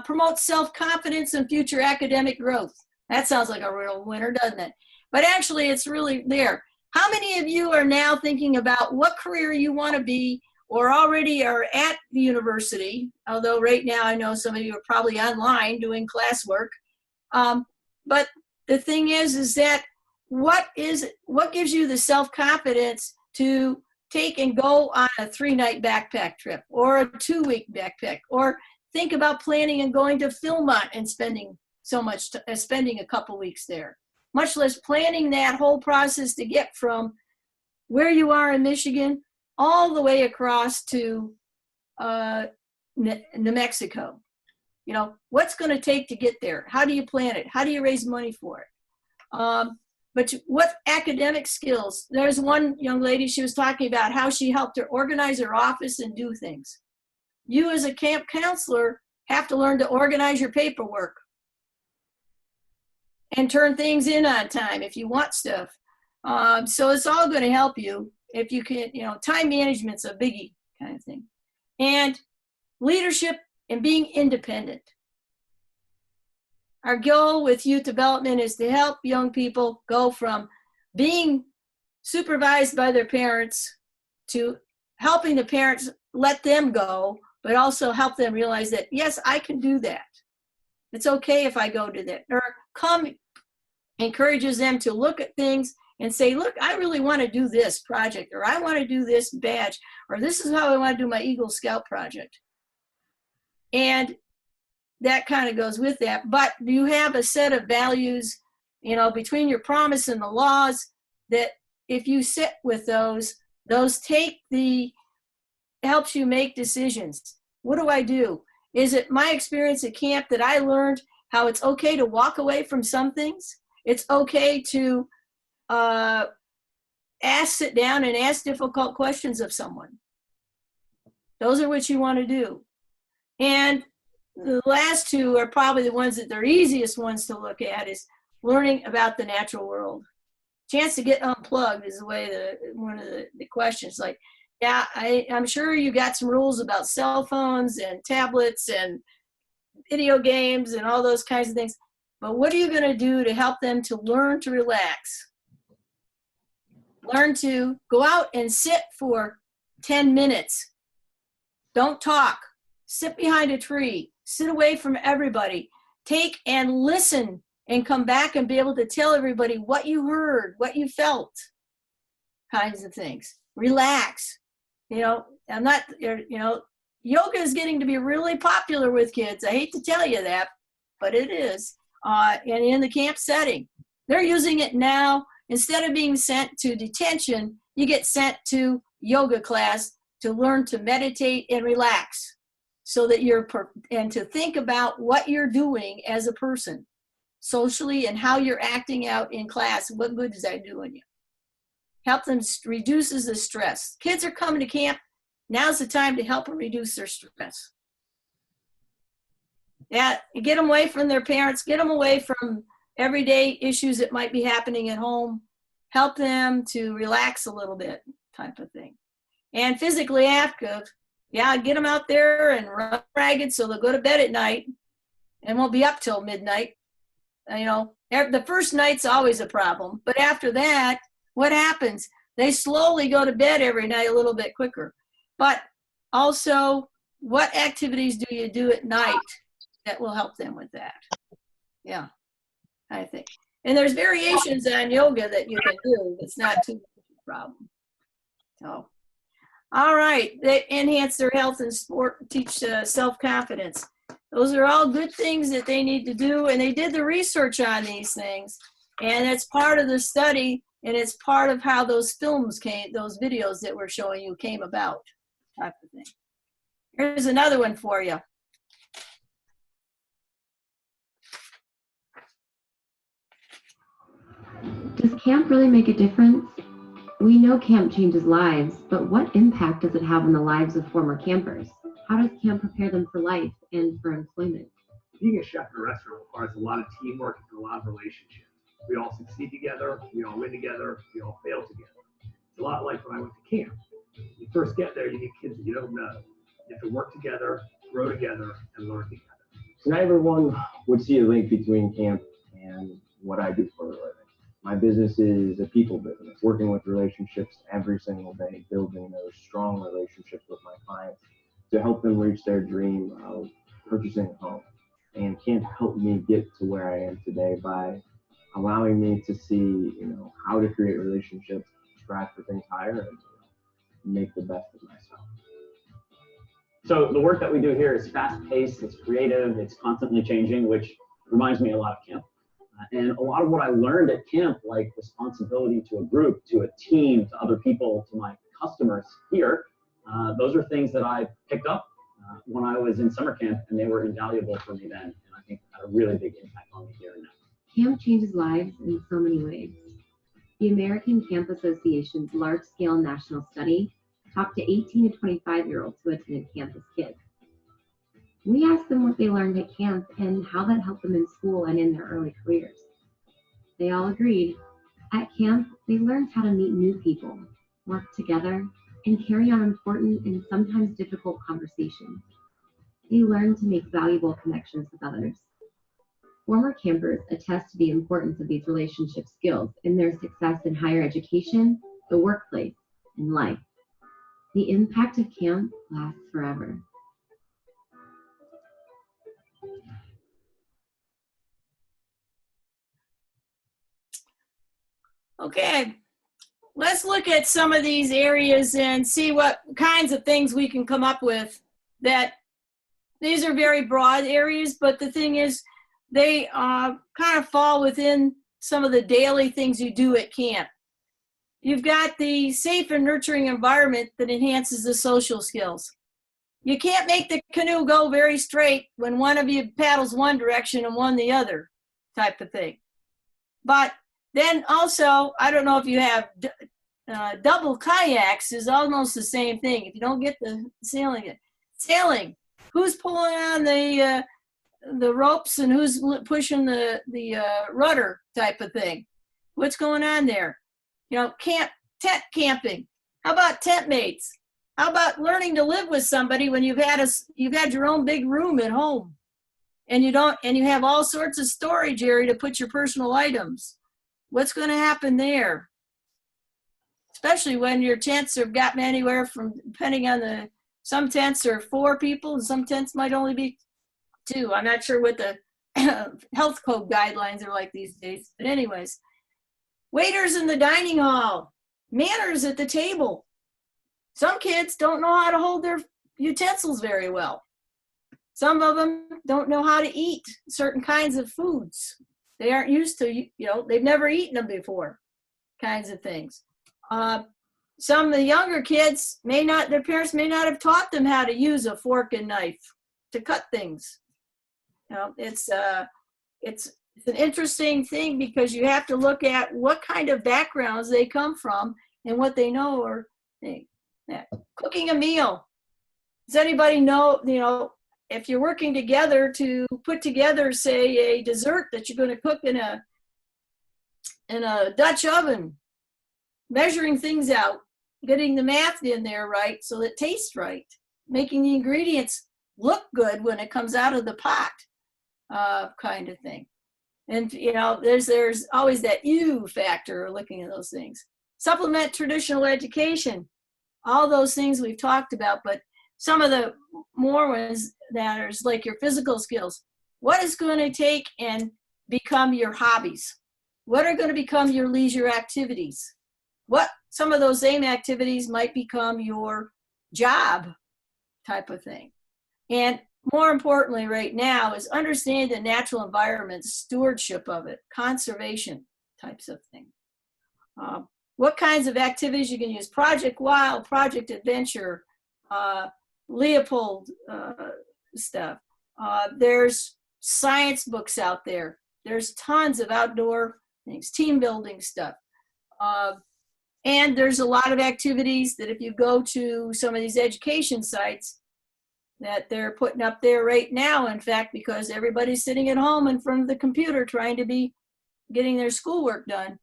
Promote self-confidence and future academic growth. That sounds like a real winner, doesn't it? But actually, it's really there. How many of you are now thinking about what career you want to be, or already are at the university? Although right now I know some of you are probably online doing classwork. But the thing is that what gives you the self-confidence to take and go on a 3-night backpack trip or a 2-week backpack, or think about planning and going to Philmont and spending a couple weeks there, much less planning that whole process to get from where you are in Michigan all the way across to New Mexico. You know, what's going to take to get there? How do you plan it? How do you raise money for it? But what academic skills? There's one young lady, she was talking about how she helped her organize her office and do things. You as a camp counselor have to learn to organize your paperwork and turn things in on time if you want stuff. So it's all going to help you if you can, you know, time management's a biggie kind of thing. And leadership and being independent. Our goal with youth development is to help young people go from being supervised by their parents to helping the parents let them go, but also help them realize that, yes, I can do that. It's okay if I go do that. Or encourages them to look at things and say, look, I really want to do this project, or I want to do this badge, or this is how I want to do my Eagle Scout project. And that kind of goes with that. But you have a set of values, you know, between your promise and the laws, that if you sit with those helps you make decisions. What do I do? Is it my experience at camp that I learned how it's okay to walk away from some things? It's okay to sit down and ask difficult questions of someone. Those are what you want to do. And the last two are probably the ones that they're easiest ones to look at, is learning about the natural world. Chance to get unplugged is the way one of the questions, like, yeah, I'm sure you got some rules about cell phones and tablets and video games and all those kinds of things. But what are you going to do to help them to learn to relax? Learn to go out and sit for 10 minutes. Don't talk. Sit behind a tree. Sit away from everybody. Take and listen and come back and be able to tell everybody what you heard, what you felt, kinds of things. Relax. You know, yoga is getting to be really popular with kids. I hate to tell you that, but it is. And in the camp setting, they're using it now. Instead of being sent to detention, you get sent to yoga class to learn to meditate and relax, so that and to think about what you're doing as a person socially and how you're acting out in class. What good is that doing you? Help them, reduces the stress. Kids are coming to camp. Now's the time to help them reduce their stress. Yeah, get them away from their parents, get them away from everyday issues that might be happening at home. Help them to relax a little bit, type of thing. And physically active, yeah, get them out there and run ragged so they'll go to bed at night and won't be up till midnight. You know, the first night's always a problem, but after that, what happens? They slowly go to bed every night a little bit quicker. But also, what activities do you do at night that will help them with that? Yeah, I think. And there's variations on yoga that you can do. It's not too much of a problem. So, all right. They enhance their health and sport, teach self-confidence. Those are all good things that they need to do. And they did the research on these things. And it's part of the study. And it's part of how those films came, those videos that we're showing you came about, type of thing. Here's another one for you. Does camp really make a difference? We know camp changes lives, but what impact does it have on the lives of former campers? How does camp prepare them for life and for employment? Being a chef in a restaurant requires a lot of teamwork and a lot of relationships. We all succeed together, we all win together, we all fail together. It's a lot like when I went to camp. You first get there, you meet kids that you don't know. You have to work together, grow together, and learn together. So not everyone would see a link between camp and what I do for a living. My business is a people business, working with relationships every single day, building those strong relationships with my clients to help them reach their dream of purchasing a home. And camp helped me get to where I am today by allowing me to see, how to create relationships, strive for things higher, and make the best of myself. So the work that we do here is fast-paced, it's creative, it's constantly changing, which reminds me a lot of camp. And a lot of what I learned at camp, like responsibility to a group, to a team, to other people, to my customers here, those are things that I picked up when I was in summer camp, and they were invaluable for me then, and I think had a really big impact on me here and now. Camp changes lives in so many ways. The American Camp Association's large-scale national study talked to 18 to 25-year-olds who attended camp as kids. We asked them what they learned at camp and how that helped them in school and in their early careers. They all agreed. At camp, they learned how to meet new people, work together, and carry on important and sometimes difficult conversations. They learned to make valuable connections with others. Former campers attest to the importance of these relationship skills in their success in higher education, the workplace, and life. The impact of camp lasts forever. Okay, let's look at some of these areas and see what kinds of things we can come up with. That these are very broad areas, but the thing is, they kind of fall within some of the daily things you do at camp. You've got the safe and nurturing environment that enhances the social skills. You can't make the canoe go very straight when one of you paddles one direction and one the other, type of thing. But then also, I don't know if you have double kayaks is almost the same thing. If you don't get the sailing, who's pulling on the ropes and who's pushing the rudder type of thing? What's going on there? Tent camping. How about tent mates? How about learning to live with somebody when you've had your own big room at home, and you have all sorts of storage area to put your personal items? What's going to happen there? Especially when your tents have gotten anywhere from, depending on some tents are 4 people and some tents might only be 2. I'm not sure what the health code guidelines are like these days. But anyways, waiters in the dining hall, manners at the table. Some kids don't know how to hold their utensils very well. Some of them don't know how to eat certain kinds of foods. They aren't used to, they've never eaten them before, kinds of things. Some of the younger kids their parents may not have taught them how to use a fork and knife to cut things. It's an interesting thing because you have to look at what kind of backgrounds they come from and what they know or think. Cooking a meal. Does anybody know, if you're working together to put together, say, a dessert that you're going to cook in a Dutch oven, measuring things out, getting the math in there right so it tastes right, making the ingredients look good when it comes out of the pot, kind of thing. And there's always that you factor looking at those things. Supplement traditional education. All those things we've talked about, but some of the more ones that are like your physical skills. What is going to take and become your hobbies? What are going to become your leisure activities? What some of those same activities might become your job type of thing. And more importantly right now is understand the natural environment, stewardship of it, conservation types of thing. What kinds of activities you can use? Project Wild, Project Adventure, Leopold stuff. There's science books out there. There's tons of outdoor things, team building stuff. And there's a lot of activities that if you go to some of these education sites, that they're putting up there right now, in fact, because everybody's sitting at home in front of the computer trying to be getting their schoolwork done.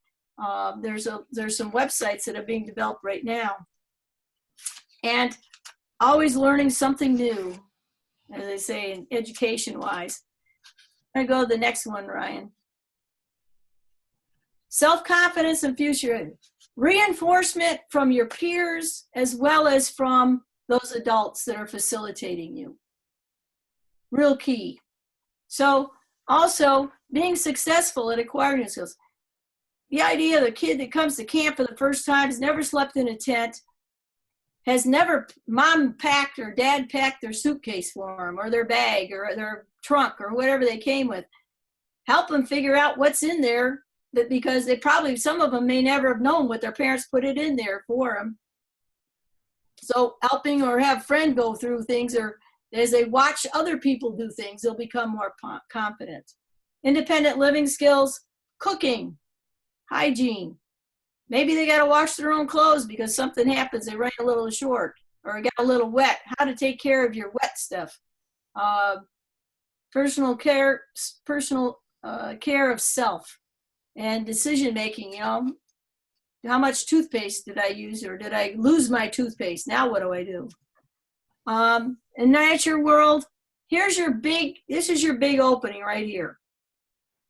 There's some websites that are being developed right now. And always learning something new, as they say, education-wise. I'm gonna go to the next one, Ryan. Self-confidence and future. Reinforcement from your peers as well as from those adults that are facilitating you. Real key. So also being successful at acquiring skills. The idea of the kid that comes to camp for the first time has never slept in a tent, has never mom packed or dad packed their suitcase for them or their bag or their trunk or whatever they came with. Help them figure out what's in there, that because they probably, some of them may never have known what their parents put it in there for them. So helping or have a friend go through things, or as they watch other people do things, they'll become more confident. Independent living skills, cooking, hygiene. Maybe they got to wash their own clothes because something happens, they run a little short or get a little wet. How to take care of your wet stuff. Personal care of self and decision making. You know, how much toothpaste did I use, or did I lose my toothpaste? Now what do I do? In nature world, this is your big opening right here.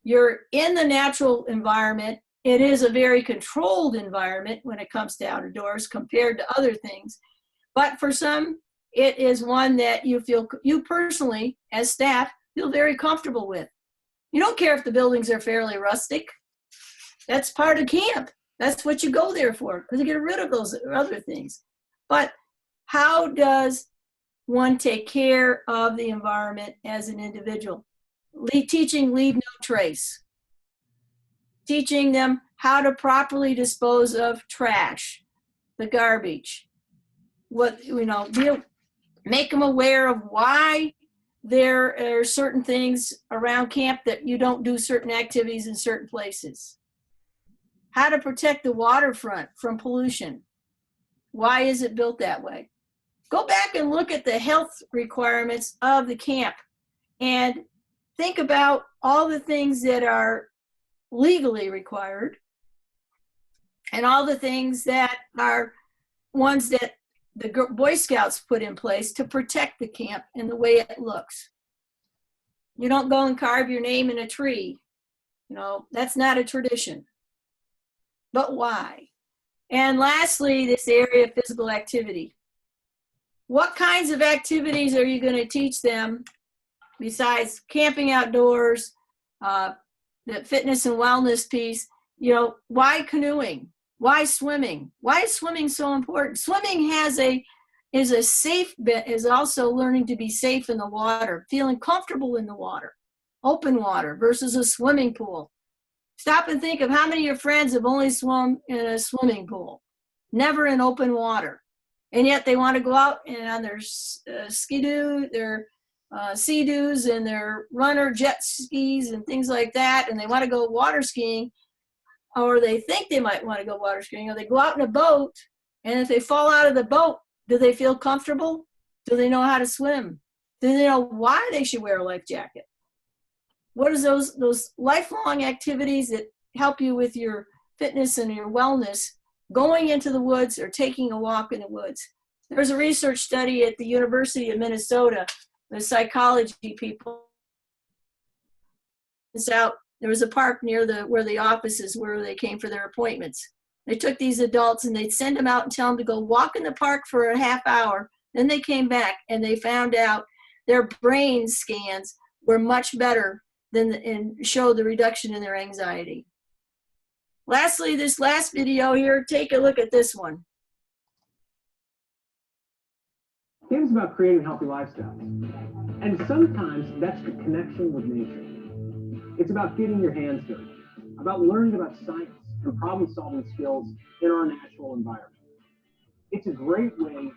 You're in the natural environment. It is a very controlled environment when it comes to outdoors compared to other things. But for some, it is one that you personally, as staff, feel very comfortable with. You don't care if the buildings are fairly rustic. That's part of camp. That's what you go there for, because you get rid of those other things. But how does one take care of the environment as an individual? Teaching leave no trace. Teaching them how to properly dispose of trash, the garbage. Make them aware of why there are certain things around camp that you don't do certain activities in certain places. How to protect the waterfront from pollution. Why is it built that way? Go back and look at the health requirements of the camp and think about all the things that are legally required and all the things that are ones that the Boy Scouts put in place to protect the camp and the way it looks. You don't go and carve your name in a tree. You know, that's not a tradition. But why? And lastly, this area of physical activity. What kinds of activities are you going to teach them besides camping outdoors, the fitness and wellness piece? You know, why canoeing? Why swimming? Why is swimming so important? Swimming is also learning to be safe in the water, feeling comfortable in the water, open water versus a swimming pool. Stop and think of how many of your friends have only swum in a swimming pool, never in open water. And yet they want to go out and on their skidoo, their sea-doos and their runner jet skis and things like that. And they want to go water skiing, or they think they might want to go water skiing, or they go out in a boat. And if they fall out of the boat, do they feel comfortable? Do they know how to swim? Do they know why they should wear a life jacket? What is those lifelong activities that help you with your fitness and your wellness, going into the woods or taking a walk in the woods? There's a research study at the University of Minnesota, the psychology people. There was a park near where the offices were, they came for their appointments. They took these adults and they'd send them out and tell them to go walk in the park for a half hour. Then they came back and they found out their brain scans were much better and showed the reduction in their anxiety. Lastly, this last video here, take a look at this one. Game's about creating healthy lifestyles. And sometimes that's the connection with nature. It's about getting your hands dirty, about learning about science and problem-solving skills in our natural environment. It's a great way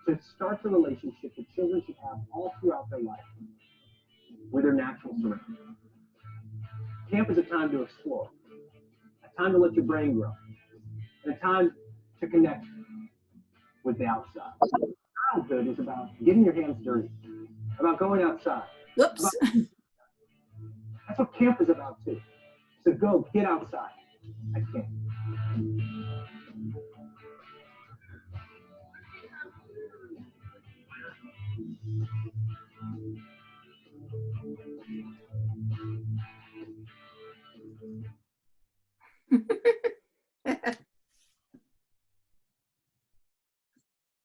to start the relationship that children should have all throughout their life with their natural surroundings. Camp is a time to explore, a time to let your brain grow, and a time to connect with the outside. Childhood is about getting your hands dirty, about going outside. Oops. That's what camp is about too. So go get outside. I can't.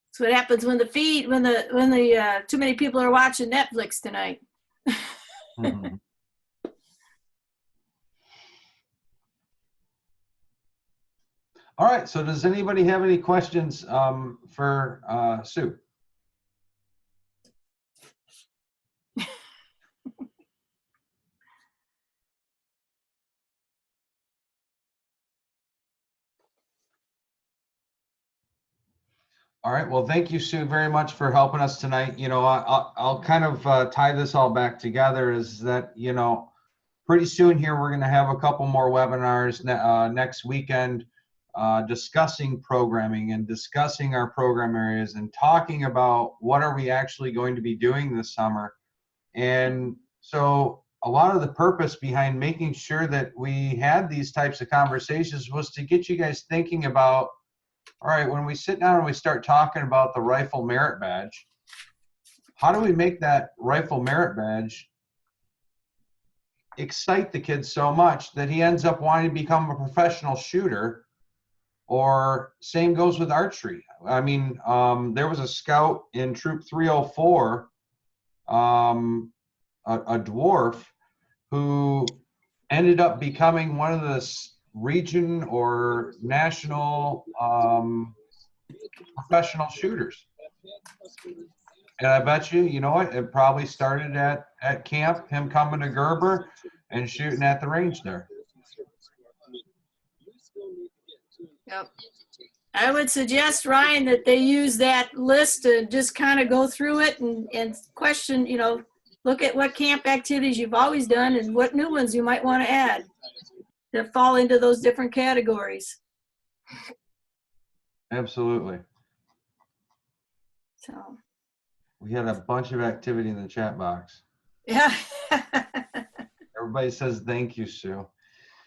That's what happens when the too many people are watching Netflix tonight. Mhm. All right, so does anybody have any questions for Sue? All right, well, thank you, Sue, very much for helping us tonight. You know, I'll kind of tie this all back together is that, you know, pretty soon here, we're going to have a couple more webinars next weekend discussing programming and discussing our program areas and talking about what are we actually going to be doing this summer. And so a lot of the purpose behind making sure that we had these types of conversations was to get you guys thinking about, all right, when we sit down and we start talking about the rifle merit badge, how do we make that rifle merit badge excite the kid so much that he ends up wanting to become a professional shooter? Or same goes with archery. I mean, there was a scout in Troop 304, a dwarf, who ended up becoming one of the region or national professional shooters. And I bet you know what? It probably started at camp, him coming to Gerber and shooting at the range there. Yep. I would suggest, Ryan, that they use that list to just kind of go through it and question, you know, look at what camp activities you've always done and what new ones you might want to add that fall into those different categories. Absolutely. So, We had a bunch of activity in the chat box. yeah. Everybody says thank you, Sue.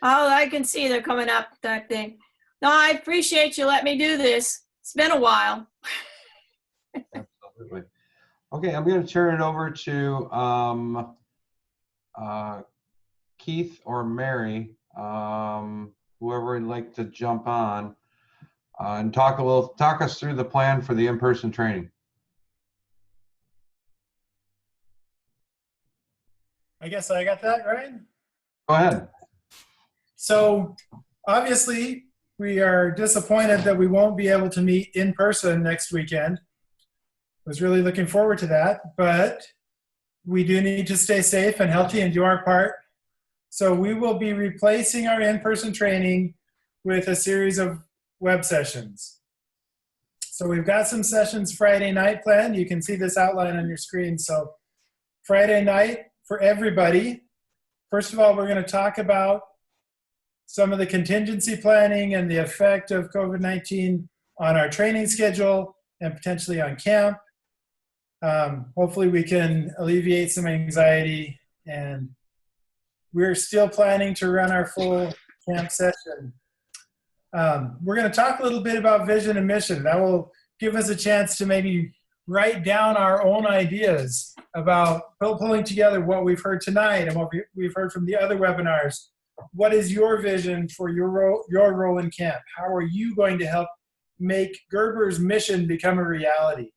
Oh, I can see they're coming up, that thing. No, I appreciate you letting me do this. It's been a while. Absolutely. Okay, I'm going to turn it over to Keith or Mary, whoever would like to jump on and talk us through the plan for the in-person training. I guess I got that, right? Go ahead. So obviously, we are disappointed that we won't be able to meet in person next weekend. I was really looking forward to that, but we do need to stay safe and healthy and do our part. So we will be replacing our in-person training with a series of web sessions. So we've got some sessions Friday night planned. You can see this outline on your screen. So Friday night for everybody. First of all, we're going to talk about some of the contingency planning and the effect of COVID-19 on our training schedule and potentially on camp. Hopefully we can alleviate some anxiety, and we're still planning to run our full camp session. We're going to talk a little bit about vision and mission. That will give us a chance to maybe write down our own ideas about pulling together what we've heard tonight and what we've heard from the other webinars. What is your vision for your role in camp? How are you going to help make Gerber's mission become a reality?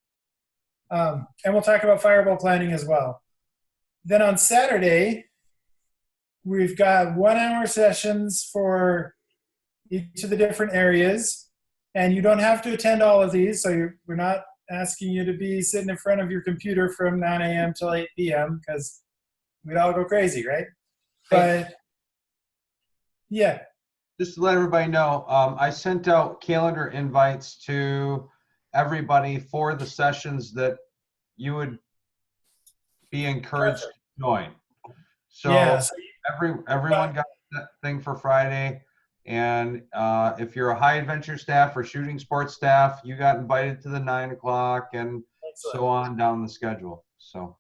And we'll talk about fireball planning as well. Then on Saturday, we've got 1 hour sessions for each of the different areas. And you don't have to attend all of these, so we're not asking you to be sitting in front of your computer from 9 a.m. till 8 p.m. because we'd all go crazy, right? But yeah. Just to let everybody know, I sent out calendar invites to everybody for the sessions that you would be encouraged to join. So yes. everyone got that thing for Friday. And if you're a high adventure staff or shooting sports staff, you got invited to the 9 o'clock and so on down the schedule. So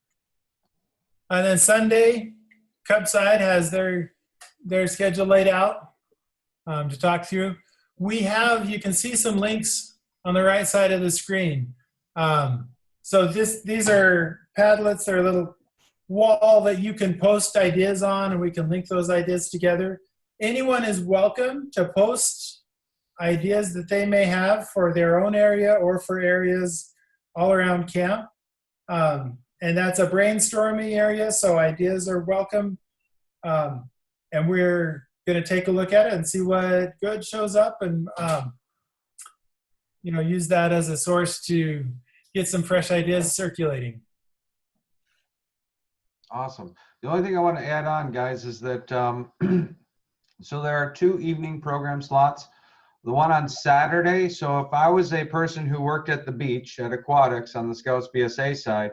And then Sunday, Cubside has their schedule laid out to talk through. We have, you can see some links on the right side of the screen. So these are Padlets. They're a little wall that you can post ideas on, and we can link those ideas together. Anyone is welcome to post ideas that they may have for their own area or for areas all around camp. And that's a brainstorming area, so ideas are welcome. And we're going to take a look at it and see what good shows up, and use that as a source to get some fresh ideas circulating. Awesome. The only thing I want to add on, guys, is that so there are 2 evening program slots. The one on Saturday, so if I was a person who worked at the beach at Aquatics on the Scouts BSA side,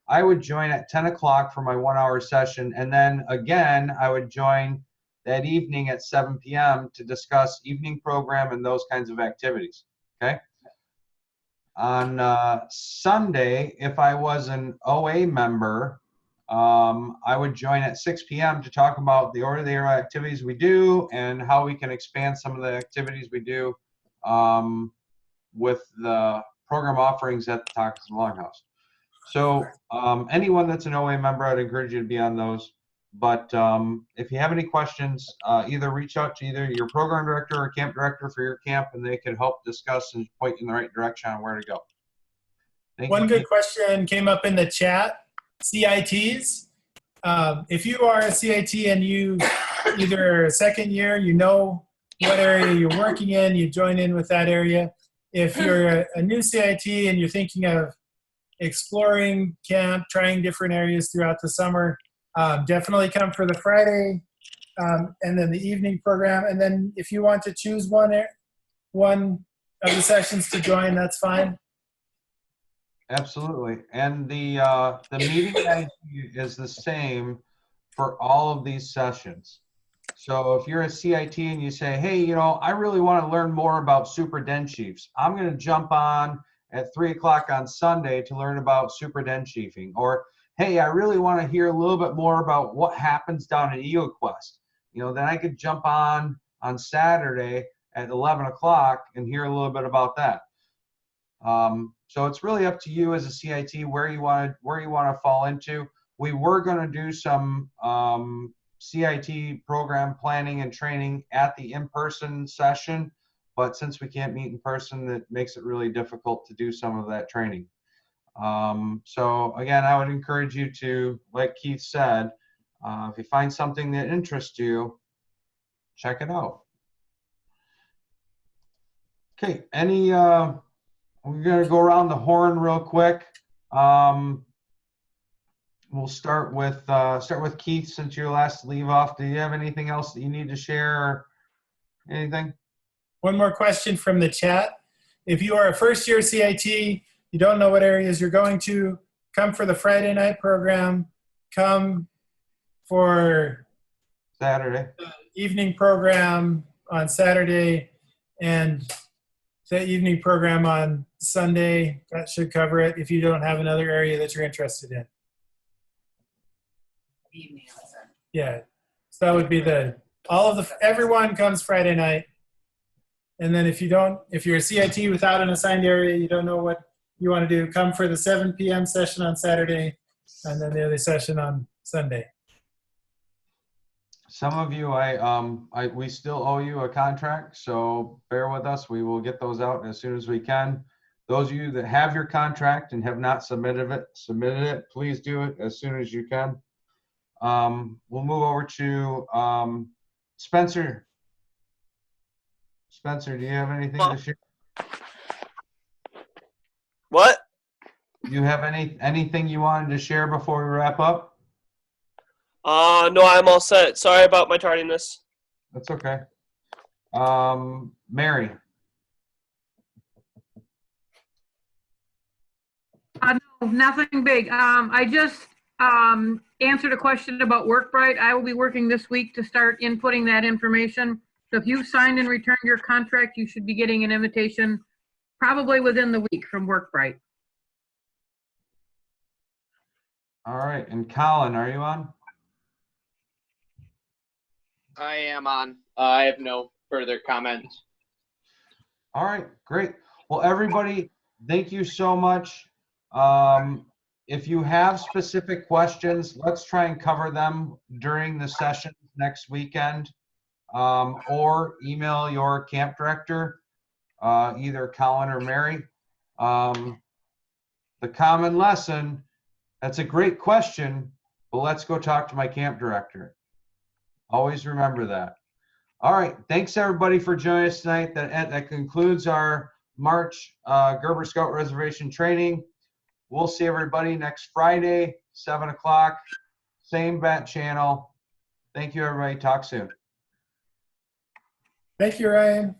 I would join at 10 o'clock for my 1-hour session, and then again, I would join that evening at 7 p.m. to discuss evening program and those kinds of activities, okay? On Sunday, if I was an OA member, I would join at 6 p.m. to talk about the over-the-air activities we do and how we can expand some of the activities we do with the program offerings at the Tacos and Longhouse. So anyone that's an OA member, I'd encourage you to be on those. But if you have any questions, either reach out to either your program director or camp director for your camp, and they can help discuss and point you in the right direction on where to go. One good question came up in the chat. CITs. If you are a CIT and you either second year, you know what area you're working in, you join in with that area. If you're a new CIT and you're thinking of exploring camp, trying different areas throughout the summer, definitely come for the Friday and then the evening program. And then if you want to choose one of the sessions to join, that's fine. Absolutely. And the meeting ID is the same for all of these sessions. So if you're a CIT and you say, hey, I really want to learn more about super den chiefs, I'm going to jump on at 3 o'clock on Sunday to learn about super den chiefing. Or, hey, I really want to hear a little bit more about what happens down at EagleQuest. Then I could jump on Saturday at 11 o'clock and hear a little bit about that. So it's really up to you as a CIT where you want to fall into. We were going to do some CIT program planning and training at the in-person session, but since we can't meet in person, that makes it really difficult to do some of that training. So again, I would encourage you to, like Keith said, if you find something that interests you, check it out. Okay, we're going to go around the horn real quick. We'll start with Keith, since you're last to leave off. Do you have anything else that you need to share or anything? One more question from the chat. If you are a first-year CIT, you don't know what areas you're going to, come for the Friday night program, come for Saturday. The evening program on Saturday, and the evening program on Sunday. That should cover it if you don't have another area that you're interested in. Yeah, so that would be everyone comes Friday night. And then if you're a CIT without an assigned area, you don't know what you want to do, come for the 7 p.m. session on Saturday and then the other session on Sunday. Some of you, we still owe you a contract, so bear with us. We will get those out as soon as we can. Those of you that have your contract and have not submitted it, please do it as soon as you can. We'll move over to Spencer. Spencer, do you have anything to share? What? Do you have anything you wanted to share before we wrap up? No, I'm all set. Sorry about my tardiness. That's okay. Mary. No, nothing big. I just answered a question about WorkBright. I will be working this week to start inputting that information. So if you've signed and returned your contract, you should be getting an invitation probably within the week from WorkBright. All right, and Colin, are you on? I am on. I have no further comments. All right, great. Well, everybody, thank you so much. If you have specific questions, let's try and cover them during the session next weekend, or email your camp director, either Colin or Mary. The common lesson, that's a great question, but let's go talk to my camp director. Always remember that. All right, thanks everybody for joining us tonight. That concludes our March Gerber Scout Reservation training. We'll see everybody next Friday, 7 o'clock, same bat channel. Thank you, everybody. Talk soon. Thank you, Ryan.